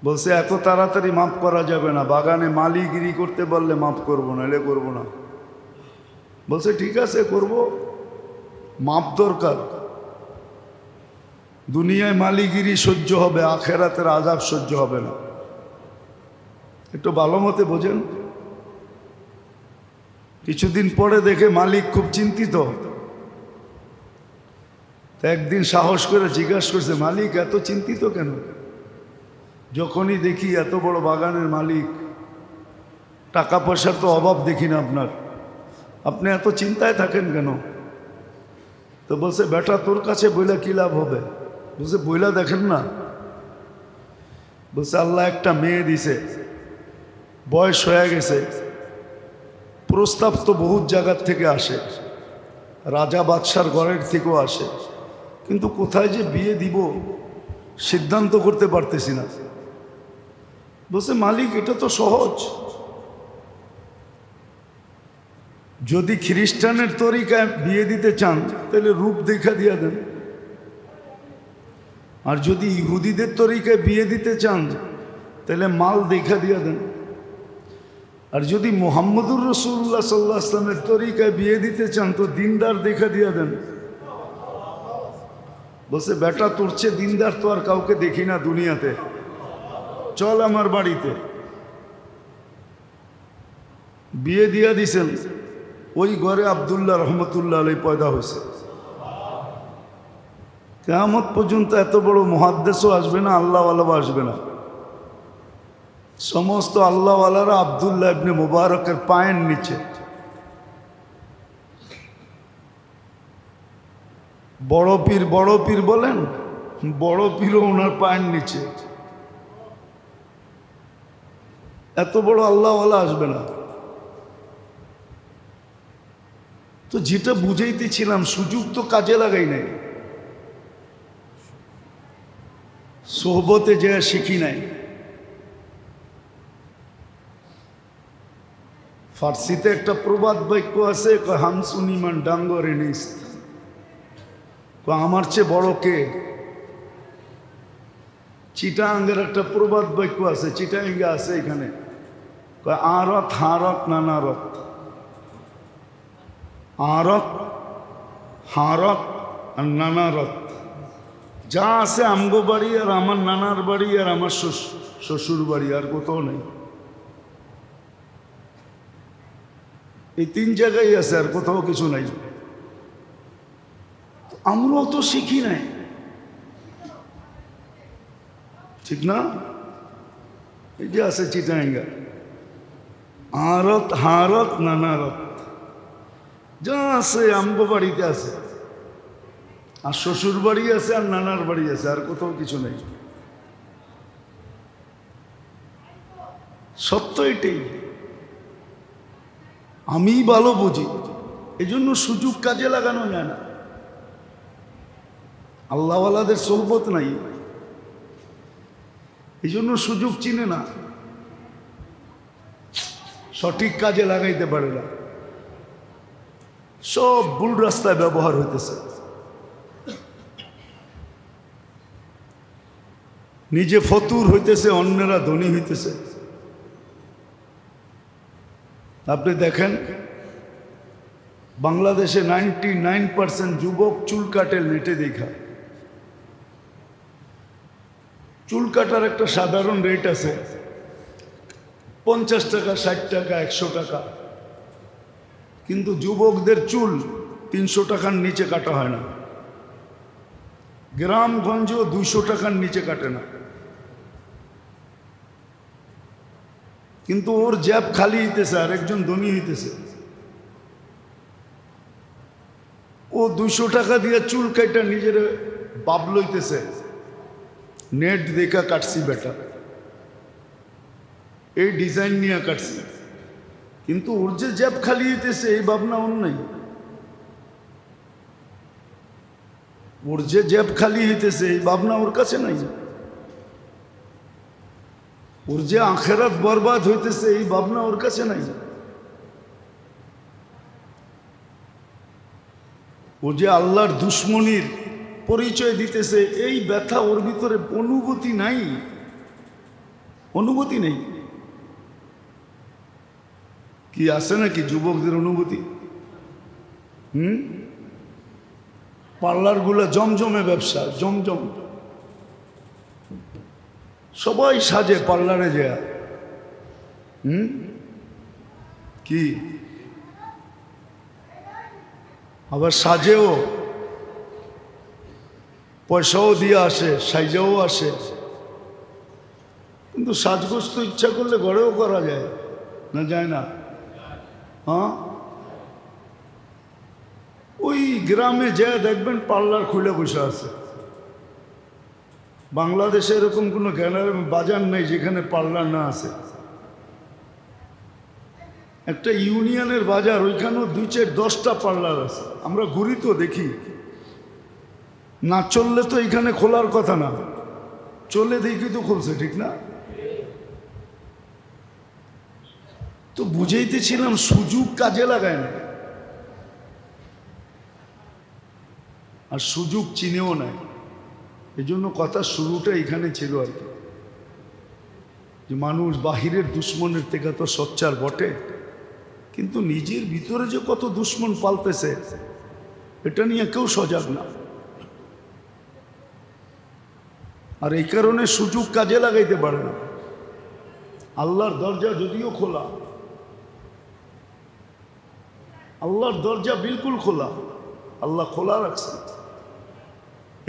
বলছে এত তাড়াতাড়ি মাফ করা যাবে না, বাগানে মালিগিরি করতে পারলে মাফ করবো না, এলে করবো না। বলছে ঠিক আছে করব, মাপ দরকার। দুনিয়ায় মালিগিরি সহ্য হবে, আখেরাতের আযাব সহ্য হবে না। একটু ভালো মতে বোঝেন। কিছুদিন পরে দেখে মালিক খুব চিন্তিত। একদিন সাহস করে জিজ্ঞাসা করছে, মালিক এত চিন্তিত কেন? যখনই দেখি এত বড় বাগানের মালিক, টাকা পয়সার তো অভাব দেখি না আপনার, আপনি এত চিন্তায় থাকেন কেন? তো বলছে বেটা তোর কাছে বইলা কি লাভ হবে? বলছে বইলা দেখেন না। বলছে আল্লাহ একটা মেয়ে দিছে, বয়স হয়ে গেছে, প্রস্তাব তো বহুত জায়গার থেকে আসে, রাজা বাদশার ঘরের থেকেও আসে, কিন্তু কোথায় যে বিয়ে দিব সিদ্ধান্ত করতে পারতেছি না। বলছে মালিক এটা তো সহজ, যদি খ্রিস্টানের তরিকায় বিয়ে দিতে চান তাহলে রূপ দেখা দিয়া দেন, আর যদি ইহুদিদের তরিকায় বিয়ে দিতে চান তাহলে মাল দেখা দিয়া দেন, আর যদি মুহাম্মদুর রাসূলুল্লাহ সাল্লাল্লাহু আলাইহি ওয়াসাল্লামের তরিকায় বিয়ে দিতে চান তো দিনদার দেখা দিয়া দেন। বলছে বেটা তোর চেয়ে দিনদার তো আর কাউকে দেখি না দুনিয়াতে, চল আমার বাড়িতে। বিয়ে দিয়া দিছেন, ওই ঘরে আব্দুল্লাহ রহমতুল্লাহ আলাইহি পয়দা হয়েছে। কিয়ামত পর্যন্ত এত বড় মুহাদ্দিসও আসবে না, আল্লাহওয়ালাও আসবে না। সমস্ত আল্লাহওয়ালারা আব্দুল্লাহ ইবনে মুবারকের পায়ের নিচে। বড় পীর বলেন, বড় পীরও ওনার পায়ের নিচে। এত বড় আল্লাহওয়ালা আসবে না। তো যেটা বুঝাইতেছিলাম, সুযোগ তো কাজে লাগাই নাই, সোহবতে যা শিখি নাই। ফার্সিতে একটা প্রবাদ বাক্য আছে, হামসুনিমান ডাঙ্গরে নিস্ত, আমার চেয়ে বড় কে? চিটাঙ্গের একটা প্রবাদ বাক্য আছে, চিটাঙ্গে আছে এখানে, আরত হারত নানারত, আরত হারত আর নানারত। যা আছে আমগো বাড়ি আর আমার নানার বাড়ি আর আমার শ্বশুর বাড়ি, আর কোথাও নেই। এই তিন জায়গায় আছে, আর কোথাও কিছু নাই। আমরাও তো শিখি নাই, ঠিক না? এই যে আছে চিটাঙ্গা, আরত হারত নানারত, যা আছে আমগো বাড়িতে আছে, আর শ্বশুর বাড়ি আছে আর নানার বাড়ি আছে, আর কোথাও কিছু নেই। সত্য এটাই। আমি ভালো বুঝি, এই জন্য সুযোগ কাজে লাগানো যায় না। আল্লাহওয়ালাদের সোহবত নাই, এই জন্য সুযোগ চিনে না, সঠিক কাজে লাগাইতে পারে না, সব ভুল রাস্তায় ব্যবহার হইতেছে। নিজে ফতুর হইতেছে, অন্যরা ধনী হইতেছে। আপনি দেখেন বাংলাদেশে 99% যুবক চুল কাটে নেটে দেখা। চুল কাটার একটা সাধারণ রেট আছে, 50 টাকা, 60 টাকা, 100 টাকা। কিন্তু যুবকদের চুল 300 টাকার নিচে কাটা হয় না, গ্রামগঞ্জেও 200 টাকার নিচে কাটে না। কিন্তু ওর জ্যাব খালি হইতেছে আর একজন ধনী হইতেছে। ও 200 টাকা দিয়ে চুল কাটা নিজের বাপ লইতেছে, নেট দেখা কাটছি বেটা, এই ডিজাইন নিয়ে কাটছি। কিন্তু ওর যে জ্যাব খালি হইতেছে এই ভাবনা ওর নাই। ওর যে জ্যাব খালি হইতেছে এই ভাবনা ওর কাছে নাই। ওর যে আখেরাত বরবাদ হইতেছে এই ভাবনা ওর কাছে নাই। ও যে আল্লাহর দুশ্মনির পরিচয় দিতেছে এই ব্যথা ওর ভিতরে অনুভূতি নাই, অনুভূতি নেই। কি আছে নাকি যুবকদের অনুভূতি? পার্লারগুলো জমজমে ব্যবসা, জমজম, সবাই সাজে পার্লারে যায়। কি আবার সাজেও, পয়সাও দিয়ে আসে, সাইজেও আসে। কিন্তু সাজগোজ তো ইচ্ছা করলে ঘরেও করা যায় না, যায় না? হ্যাঁ, ওই গ্রামে যায় দেখবেন পার্লার খুলে বসে আছে। বাংলাদেশে এরকম কোনো বাজার নেই যেখানে পার্লার না আছে। একটা ইউনিয়নের বাজার, ওইখানেও 2-4-10টা পার্লার আছে। আমরা ঘুরি তো দেখি, না চললে তো এখানে খোলার কথা না, চলে দেখি তো খুলছে, ঠিক না? তো বুঝাইতেছিলাম সুযোগ কাজে লাগায় না, আর সুযোগ চিনেও নেয়। এই জন্য কথা শুরুটা এখানে ছিল আর কি, যে মানুষ বাহিরের দুশ্মনের থেকে তো সোচ্চার বটে, কিন্তু নিজের ভিতরে যে কত দুশ্মন পালতেছে এটা নিয়ে কেউ সজাগ না। আর এই কারণে সুযোগ কাজে লাগাইতে পারে না। আল্লাহর দরজা যদিও খোলা, আল্লাহর দরজা বিলকুল খোলা, আল্লাহ খোলা রাখছেন,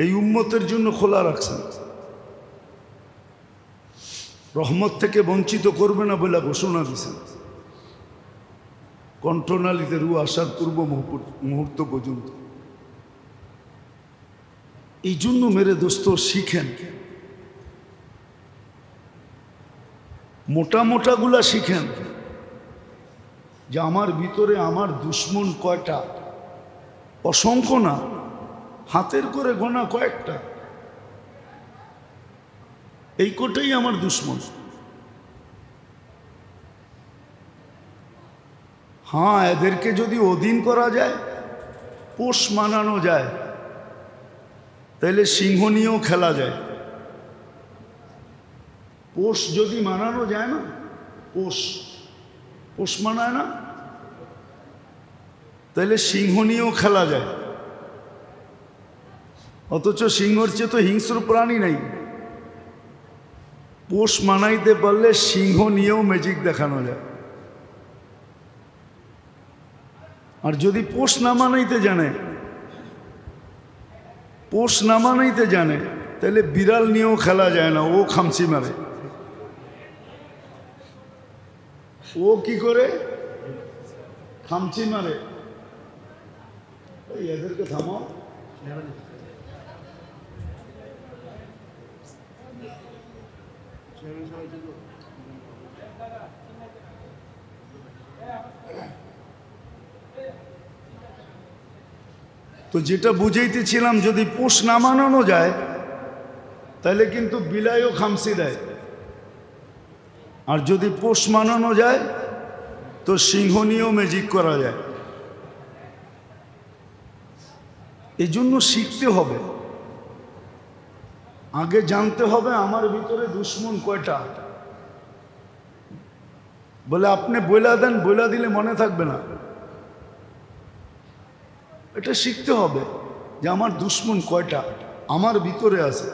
এই উম্মতের জন্য খোলা রাখছেন। রহমত থেকে বঞ্চিত করবে না বলে ঘোষণা দিয়েছেন কণ্ঠনালীতে রু আসার পূর্ব মুহূর্ত পর্যন্ত। এই জন্য মেরে দোস্ত শিখেন, মোটা মোটাগুলা শিখেন, যে আমার ভিতরে আমার দুশ্মন কয়টা, অসংখ্য না, হাতের করে গোনা কয়েকটা, এই কোটাই আমার দুশ্মন। হ্যাঁ, এদেরকে যদি অধীন করা যায়, পোষ মানানো যায়, তাহলে সিংহ নিয়েও খেলা যায়। পোষ যদি মানানো যায় না, পোষ মানায় না, তাহলে সিংহ নিয়েও খেলা যায়। অথচ সিংহর চেয়ে তো হিংস্র প্রাণী নাই। পোষ মানাইতে পারলে সিংহ নিয়েও ম্যাজিক দেখানো যায়। আর যদি পোষ না মানাইতে জানে, পোষ না মানাইতে জানে, তাহলে বিড়াল নিয়েও খেলা যায় না, ও খামচি মারে। ও কি করে? খামচি মারে। এদেরকে থামাও। তো যেটা বুঝাইতেছিলাম, যদি পোষ না মানানো যায় তাহলে কিন্তু বিলাইও খামসি দেয়, আর যদি পোষ মানানো যায় তো সিংহ নিয়েও ম্যাজিক করা যায়। এই জন্য শিখতে হবে, আগে জানতে হবে আমার ভিতরে দুশ্মন কয়টা। বলে আপনি বইলা দেন, বইলা দিলে মনে থাকবে না। এটা শিখতে হবে যে আমার দুশ্মন কয়টা আমার ভিতরে আছে।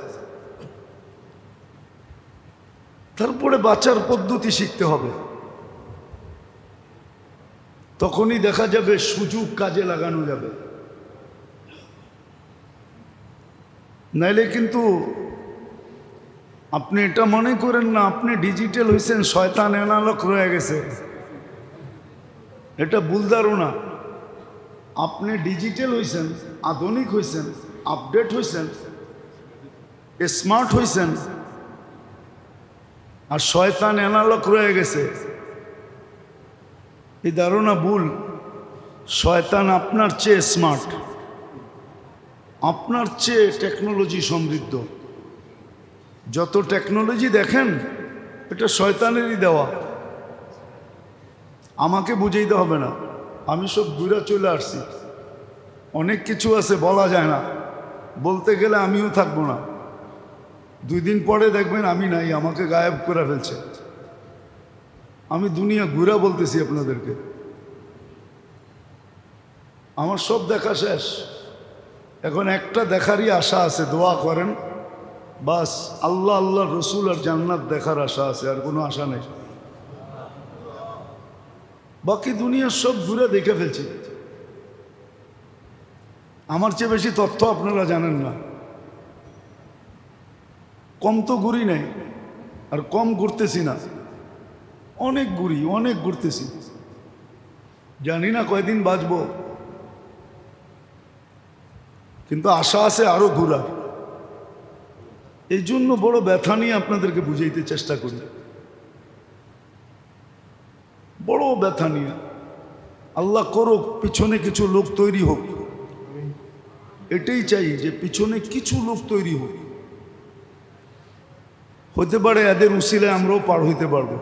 তারপরে বাঁচার পদ্ধতি শিখতে হবে, তখনই দেখা যাবে সুযোগ কাজে লাগানো যাবে। নাইলে কিন্তু আপনি এটা মনে করেন না আপনি ডিজিটাল হয়েছেন, শয়তান এনালক রয়ে গেছে, এটা ভুল ধারণা। আপনি ডিজিটাল হয়েছেন, আধুনিক হয়েছেন, আপডেট হয়েছেন, স্মার্ট হয়েছেন, আর শয়তান এনালক রয়ে গেছে, এই ধারণা ভুল। শয়তান আপনার চেয়ে স্মার্ট, আপনার চেয়ে টেকনোলজি সমৃদ্ধ। যত টেকনোলজি দেখেন এটা শয়তানেরই দেওয়া, আমাকে বুঝাইতে হবে না, আমি সব ঘুরে চলে আসছি। অনেক কিছু আছে বলা যায় না, বলতে গেলে আমিও থাকবো না, 2 দিন পরে দেখবেন আমি নাই, আমাকে গায়েব করে ফেলছে। আমি দুনিয়া ঘুরা বলতেছি আপনাদেরকে, আমার সব দেখা শেষ, এখন একটা দেখারই আশা আছে। দোয়া করেন বাস, আল্লাহ আল্লাহ রসুল আর জান্নাত দেখার আশা আছে, আর কোনো আশা নেই। বাকি দুনিয়ার সব ঘুরে দেখে ফেলছি। আমার চেয়ে বেশি তথ্য আপনারা জানেন না। কম তো ঘুরি নাই, আর কম ঘুরতেছি না, অনেক ঘুরি, অনেক ঘুরতেছি। জানি না কয়দিন বাঁচবো, কিন্তু আশা আছে আরো ঘুরার। এই জন্য বড় ব্যথা নিয়ে আপনাদেরকে বুঝাইতে চেষ্টা করি, বড় ব্যথা নিয়ে। আল্লাহ করুক পিছনে কিছু লোক তৈরি হোক, এটাই চাই যে পিছনে কিছু লোক তৈরি হোক। হতে পারে এদের উসিলায় আমরাও পার হইতে পারবো,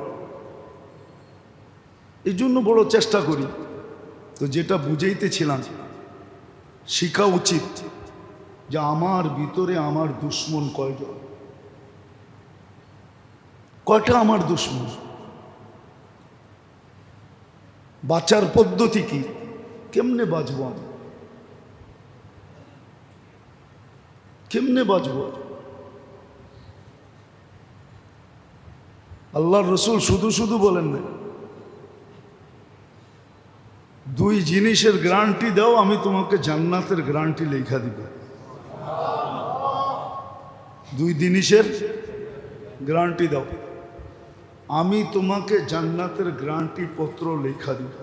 এই জন্য বড় চেষ্টা করি। তো যেটা বুঝাইতেছিলাম, শিখা উচিত যে আমার ভিতরে আমার দুশ্মন কয়টা, কয়টা আমার দুশ্মন, বাঁচার পদ্ধতি কি, কেমনে বাঁচবো আমি, কেমনে বাঁচবো। আল্লাহর রসুল শুধু শুধু বলেন না, 2 জিনিসের গ্যারান্টি দাও, আমি তোমাকে জান্নাতের গ্যারান্টি লেখা দিব। 2 জিনিসের গ্যারান্টি দাও, আমি তোমাকে জান্নাতের গ্যারান্টি পত্র লেখা দিব।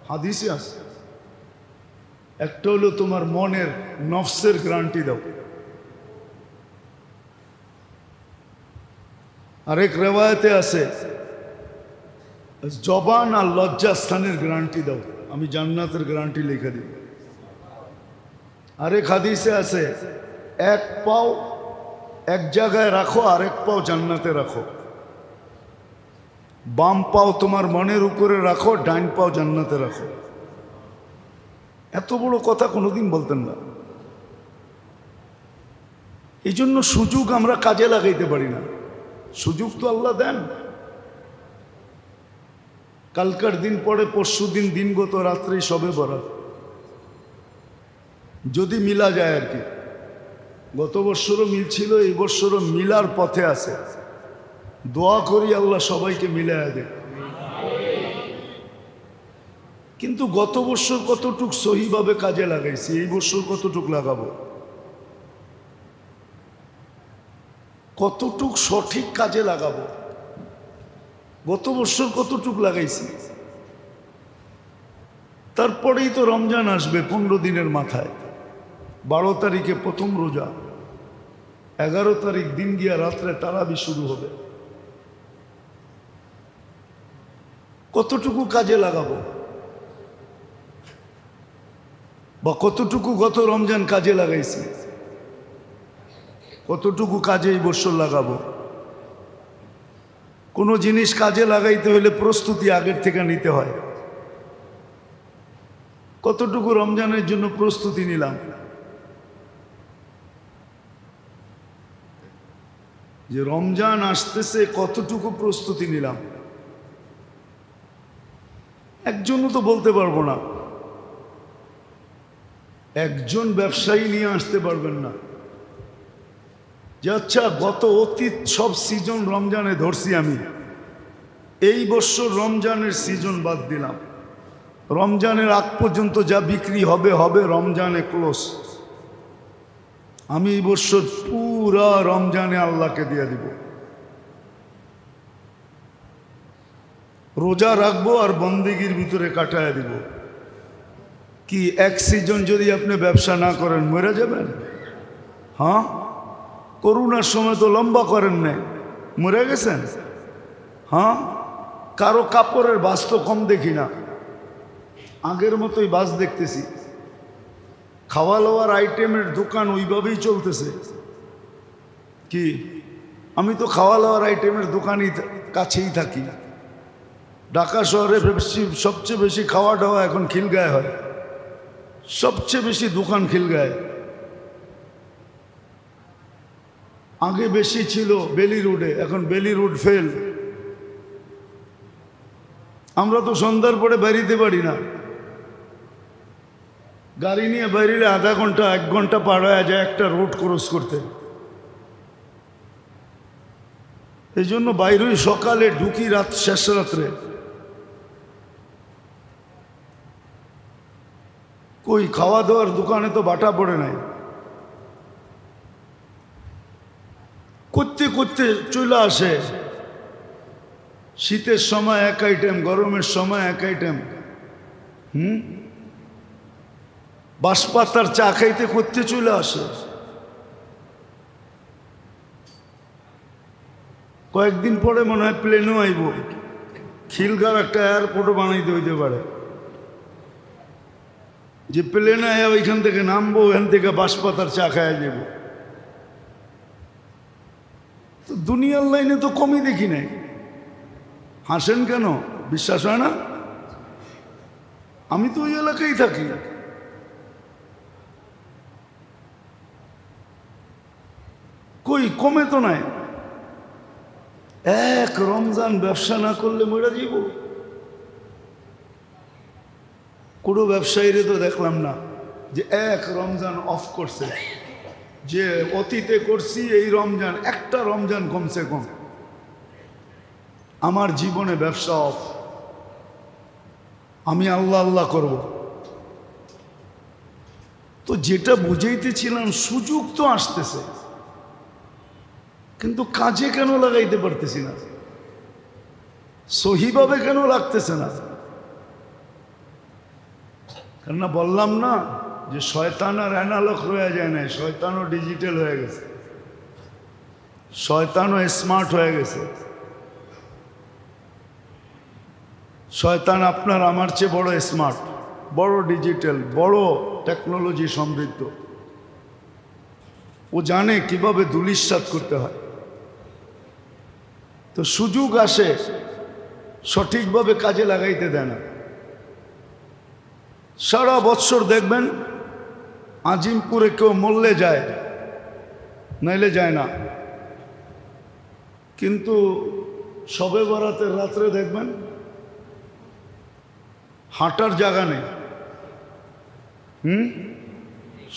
হাদিসে আছে, একটা হলো তোমার মনের নফসের গ্যারান্টি দাও, আরেক রেওয়ায়েতে আছে জবান আর লজ্জাস্থানের গ্যারান্টি দাও, আমি জান্নাতের গ্যারান্টি লেখা দিব। আরেক হাদিসে আছে এক পাও এক জায়গায় রাখো, আরেক পাও জান্নাতে রাখো। বাম পাও তোমার মনের উপরে রাখো, ডাইন পাও জান্নাতে রাখো। এত বড় কথা কোনোদিন বলতেন না। এই জন্য সুযোগ আমরা কাজে লাগাইতে পারি না। সুযোগ তো আল্লাহ দেন, কালকার দিন পরে পরশু দিন, দিনগত রাত্রি সবে বরাত, যদি মিলা যায় আর কি। গত বৎসরও মিল ছিল, এই বৎসরও মিলার পথে আছে। দোয়া করি আল্লাহ সবাইকে মিলাইয়া দেয়। কিন্তু গত বৎসর কতটুক সহিভাবে কাজে লাগাইছি, এই বৎসর কতটুক লাগাবো, কতটুক সঠিক কাজে লাগাবো। গত বৎসর কতটুক লাগাইছি। তারপরেই তো রমজান আসবে 15 দিনের মাথায়। 12 তারিখে প্রথম রোজা, 11 তারিখ দিন গিয়া রাত্রে তারাবি শুরু হবে। কতটুকু কাজে লাগাবো। বা কতটুকু গত রমজান কাজে লাগাইছি, কতটুকু কাজে এই বছর লাগাবো। কোনো জিনিস কাজে লাগাইতে হলে প্রস্তুতি আগের থেকে নিতে হয়। কতটুকু রমজানের জন্য প্রস্তুতি নিলাম, যে রমজান আসতেছে কতটুকু প্রস্তুতি নিলাম। একজনও তো বলতে পারবো না, একজন ব্যবসায়ী নিয়ে আসতে পারবেন না যে আচ্ছা গত অতীত সব সিজন রমজানে ধরছি আমি, এই বছর রমজানের সিজন বাদ দিলাম, রমজানের আগ পর্যন্ত যা বিক্রি হবে হবে, রমজানে ক্লোজ, আমি এই বছর পুরা রমজানে আল্লাহকে দিয়ে দিব, রোজা রাখবো আর বন্দেগীর ভিতরে কাটায় দিব। কি এক সিজন যদি আপনি ব্যবসা না করেন মরে যাবেন? হ্যাঁ, করোনার সময় তো লম্বা করেন নাই, মরে গেছেন। হ্যাঁ, কারো কাপড়ের বাস তো কম দেখি না, আগের মতোই বাস দেখতেছি। খাওয়া দাওয়ার আইটেমের দোকান ওইভাবেই চলতেছে। কি আমি তো খাওয়া দাওয়ার আইটেমের দোকানই কাছেই থাকি। ঢাকা শহরে সবচেয়ে বেশি খাওয়া দাওয়া এখন খিলগায় হয়, সবচেয়ে বেশি দোকান খিলগায়। আগে বেশি ছিল বেলি রোডে, এখন বেলি রোড ফেল। আমরা তো সন্ধ্যার পরে বেরিতে পারি না, গাড়ি নিয়ে বেরিয়ে আধা ঘন্টা 1 ঘন্টা পার হয়ে যায় একটা রোড ক্রস করতে। এই জন্য বাইরেই সকালে ঢুকি রাত শেষ রাত্রে। কই খাওয়া দাওয়ার দোকানে তো বাটা পড়ে নাই, করতে করতে চলে আসে। শীতের সময় এক আইটেম, গরমের সময় এক আইটেম। বাঁশপাতার চা খাইতে করতে চলে আসে। কয়েকদিন পরে মনে হয় প্লেনও আইব, খিলগাঁও একটা এয়ারপোর্টও বানাইতে হইতে পারে, যে প্লেনে আয়া ওইখান থেকে নামবো, ওখান থেকে বাঁশপাতার চা খাইয়া যাব। তো দুনিয়ার লাইনে তো কমই দেখি নাই। হাসেন কেন? বিশ্বাস হয় না? আমি তো ওই এলাকায় থাকি। কই কমে তো নাই। এক রমজান ব্যবসা না করলে মরে যাব। কোনো ব্যবসায়ীরে তো দেখলাম না যে এক রমজান অফ করছে, যে অতীতে করছি এই রমজান, একটা রমজান কমসে কম আমার জীবনে ব্যবসা অফ, আমি আল্লাহ আল্লাহ করব। তো যেটা বুঝাইতেছিলাম, সুযোগ তো আসতেছে, কিন্তু কাজে কেন লাগাইতে পারতেছি না, সহিভাবে কেন লাগতেছে না? কেননা বললাম না যে শয়তান আর অ্যানালগ হয়ে যায় না, শয়তানও ডিজিটাল হয়ে গেছে, শয়তানও স্মার্ট হয়ে গেছে। শয়তান আপনার আমার চেয়ে বড় স্মার্ট, বড় ডিজিটাল, বড় টেকনোলজি সমৃদ্ধ। ও জানে কিভাবে ধূলিসাৎ করতে হয়। তো সুযোগ আসে, সঠিকভাবে কাজে লাগাইতে দেয় না। সারা বৎসর দেখবেন আজিমপুরে কেউ মরলে যায়, নাইলে যায় না, কিন্তু শবে বরাতের রাত্রে দেখবেন হাঁটার জায়গা নেই।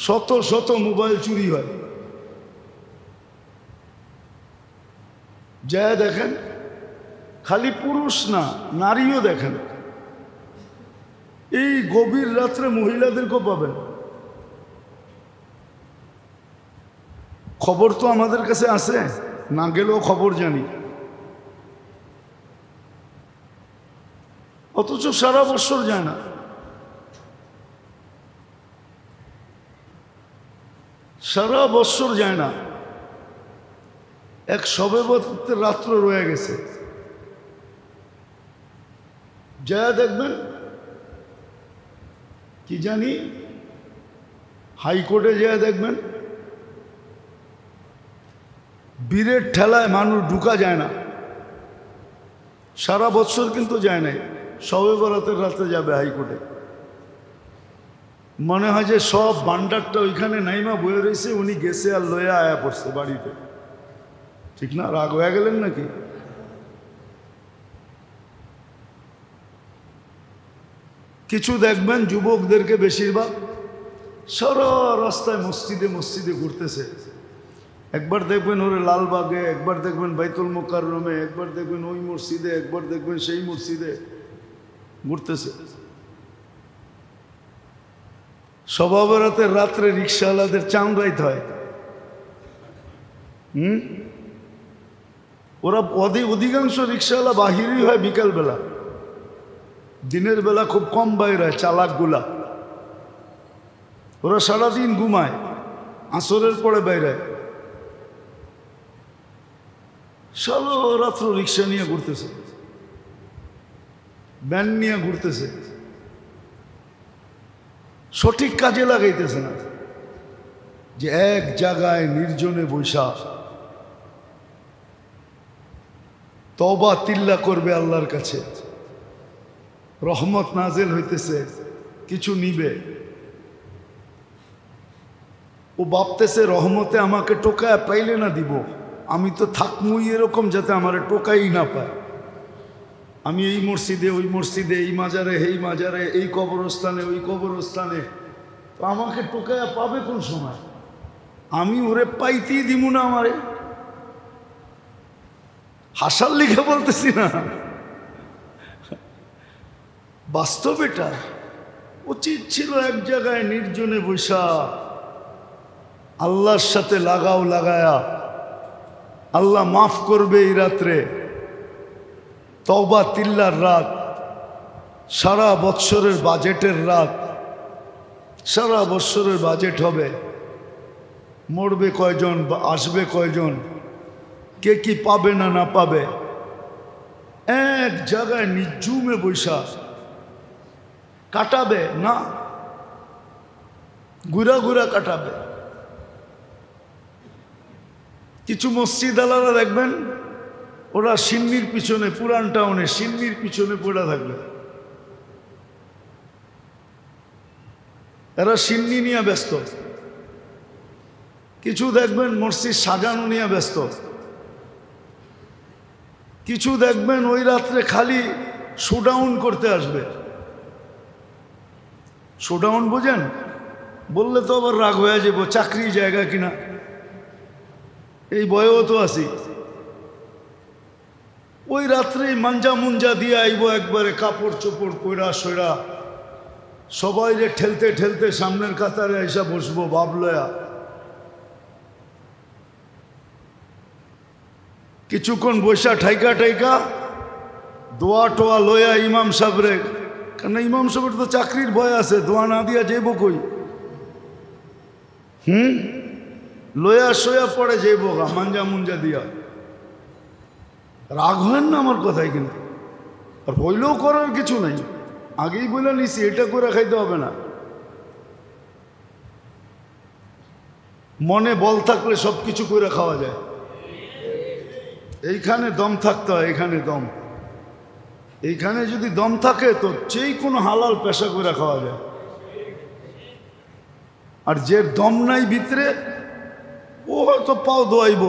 শত শত মোবাইল চুরি হয়। যা দেখেন, খালি পুরুষ না, নারীও দেখেন। এই গভীর রাত্রে মহিলাদেরকেও পাবেন। খবর তো আমাদের কাছে আছে, না গেলেও খবর জানি। অথচ সারা বছর যায় না। সারা বছর যায় না, এক শবে বরাতের রাত্র রয়ে গেছে। যা দেখবেন কি জানি হাইকোর্টে যেয়ে দেখবেন বীরের ঠেলায় মানুষ ঢুকা যায় না, সারা বছর কিন্তু যায় নাই, শবে বরাতের রাতে যাবে হাইকোর্টে। মনে হয় যে সব বান্ডারটা ওইখানে নাইমা বয়ে রয়েছে, উনি গেছে আর লয়ে আয়া পড়ছে বাড়িতে। ঠিক না? রাগ হয়ে গেলেন নাকি? কিছু দেখবেন যুবকদেরকে বেশিরভাগ সারা রাস্তায় মসজিদে মসজিদে ঘুরতেছে। একবার দেখবেন ওরে লালবাগে, একবার দেখবেন বাইতুল মোকাররমে, একবার দেখবেন ওই মসজিদে, একবার দেখবেন সেই মসজিদে ঘুরতেছে। সবাবরাতের রাত্রে রিক্সাওয়ালাদের চামড়াইতে হয়। ওরা অধিকাংশ রিক্সাওয়ালা বাহিরই হয় বিকালবেলা, দিনের বেলা খুব কম বাইরে হয় চালাকগুলা। ওরা সারাদিন ঘুমায়, আসরের পরে বাইরে সারা রাত্র রিক্সা নিয়ে ঘুরতেছে, ভ্যান নিয়ে ঘুরতেছে, সঠিক কাজে লাগাইতেছে না। যে এক জায়গায় নির্জনে বৈশা তওবা তিল্লা করবে আল্লাহর কাছে, রহমত নাজেল হইতেছে, কিছু নিবে, ও ভাবতেছে রহমতে আমাকে টোকায় পাইলে না দিব, আমি তো থাকমুই এরকম যাতে আমার টোকাই না পায়। আমি এই মসজিদে ওই মসজিদে, এই মাজারে এই মাজারে, এই কবরস্থানে ওই কবরস্থানে, তো আমাকে টোকায় পাবে কোন সময়? আমি ওরে পাইতেই দিব না। আমারে হাসার লিখে বলতেছি না, বাস্তব এটা। উচিত ছিল এক জায়গায় নির্জনে বৈশা আল্লাহর সাথে লাগাও লাগায়া, আল্লাহ মাফ করবে এই রাত্রে, তওবা তিল্লার রাত, সারা বৎসরের বাজেটের রাত, সারা বৎসরের বাজেট হবে, মরবে কয়জন বা আসবে কয়জন, কে কি পাবে না না পাবে, এক জায়গায় নিঝুমে বৈশা কাটাবে না, ঘুরা ঘুরা কাটাবে। কিছু মসজিদ আলারা দেখবেন ওরা সিন্নির পিছনে, পুরান টাউনে সিন্নির পিছনে পড়ে থাকবে, এরা সিন্নি নিয়ে ব্যস্ত। কিছু দেখবেন মসজিদ সাজানো নিয়ে ব্যস্ত। কিছু দেখবেন ওই রাত্রে খালি শোডাউন করতে আসবে। শোডাউন বোঝেন? বললে তো আবার রাগ হয়ে যাব, চাকরি জায়গা কিনা, এই বয়েও তো আছি। ওই রাত্রে মাঞ্জা মুঞ্জা দিয়ে আইব, একবারে কাপড় চোপড় কইরা সইরা সবাই রে ঠেলতে ঠেলতে সামনের কাতারে এসে বসবো ভাবলয়া। কিছুক্ষণ বৈশা ঠাইকা ঠাইকা দোয়া টোয়া লয়া ইমাম সাহেবরে, কেন ইমাম সাহেবের তো চাকরির ভয় আছে, দোয়া না দিয়া যাইব কই? লয়া সয়া পড়ে যাইব গা মাঞ্জা মুঞ্জা দিয়া। রাগ হয় না আমার কথাই, কিন্তু আর হইলেও করার কিছু নাই, আগেই বলে নিছি এটা করে খাইতে হবে না। মনে বল থাকলে সব কিছু করে খাওয়া যায়। এইখানে দম থাকতে হয়, এইখানে দম, এইখানে যদি দম থাকে তো যেই কোনো হালাল পেশা করে খাওয়া যায়। আর যে দম নাই ভিতরে ও হয়তো পাও দোয়াইব।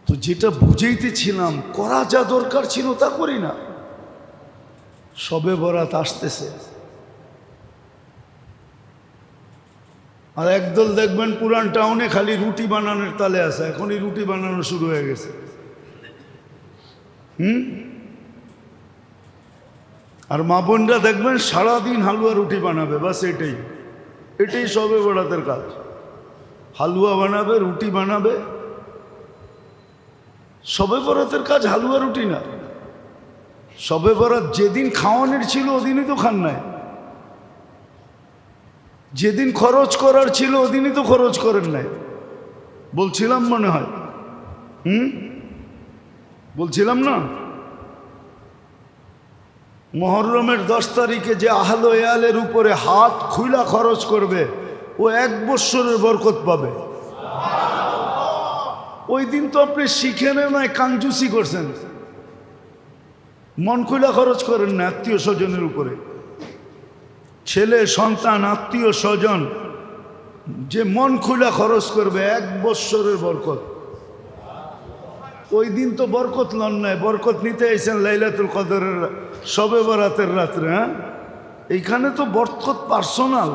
তো যেটা বুঝাইতেছিলাম, করা যা দরকার ছিল তা করি না। শবে বরাত আসতেছে, আর একদল দেখবেন পুরান টাউনে খালি রুটি বানানোর তালে আছে, এখনই রুটি বানানো শুরু হয়ে গেছে। আর মা বোনরা দেখবেন সারাদিন হালুয়া রুটি বানাবে, বাস এটাই এটাই শবে বরাতের কাজ। হালুয়া বানাবে, রুটি বানাবে। শবে বরাতের কাজ হালুয়া রুটি না। শবে বরাত যেদিন খাওয়ানোর ছিল ওদিনই তো খান নাই, যেদিন খরচ করার ছিল ওদিনই তো খরচ করেন নাই। বলছিলাম মনে হয়, বলছিলাম না? মুহররমের 10 তারিখে যে আহলে ইয়ালের উপরে হাত খুইলা খরচ করবে ও 1 বৎসরের বরকত পাবে। ওই দিন তো আপনি শিখেন নাই, কাঞ্জুসি করছেন, মন খুইলা খরচ করেন না আত্মীয় স্বজনের উপরে। ছেলে সন্তান আত্মীয় স্বজন যে মন খুইলা খরচ করবে 1 বৎসরের বরকত। ওই দিন তো বরকত লন নাই, বরকত নিতে এসেছেন লাইলাতুল কদরের শবে বরাতের রাত্রে। হ্যাঁ, এইখানে তো বরকত পার্সোনাল,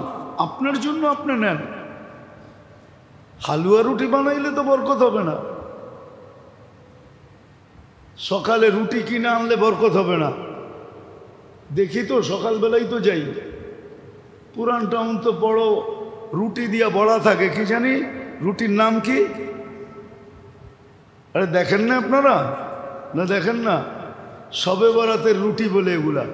আপনার জন্য আপনি নেন। হালুয়া রুটি বানাইলে তো বরকত হবে না, সকালে রুটি কিনে আনলে বরকত হবে না। দেখি তো সকালবেলাই তো যাই, পুরান টাউন তো বড় রুটি দিয়া বড়া থাকে, কি জানি রুটির নাম কি? আরে দেখেন না আপনারা, না দেখেন না, শবে বরাতের রুটি বলে এগুলা।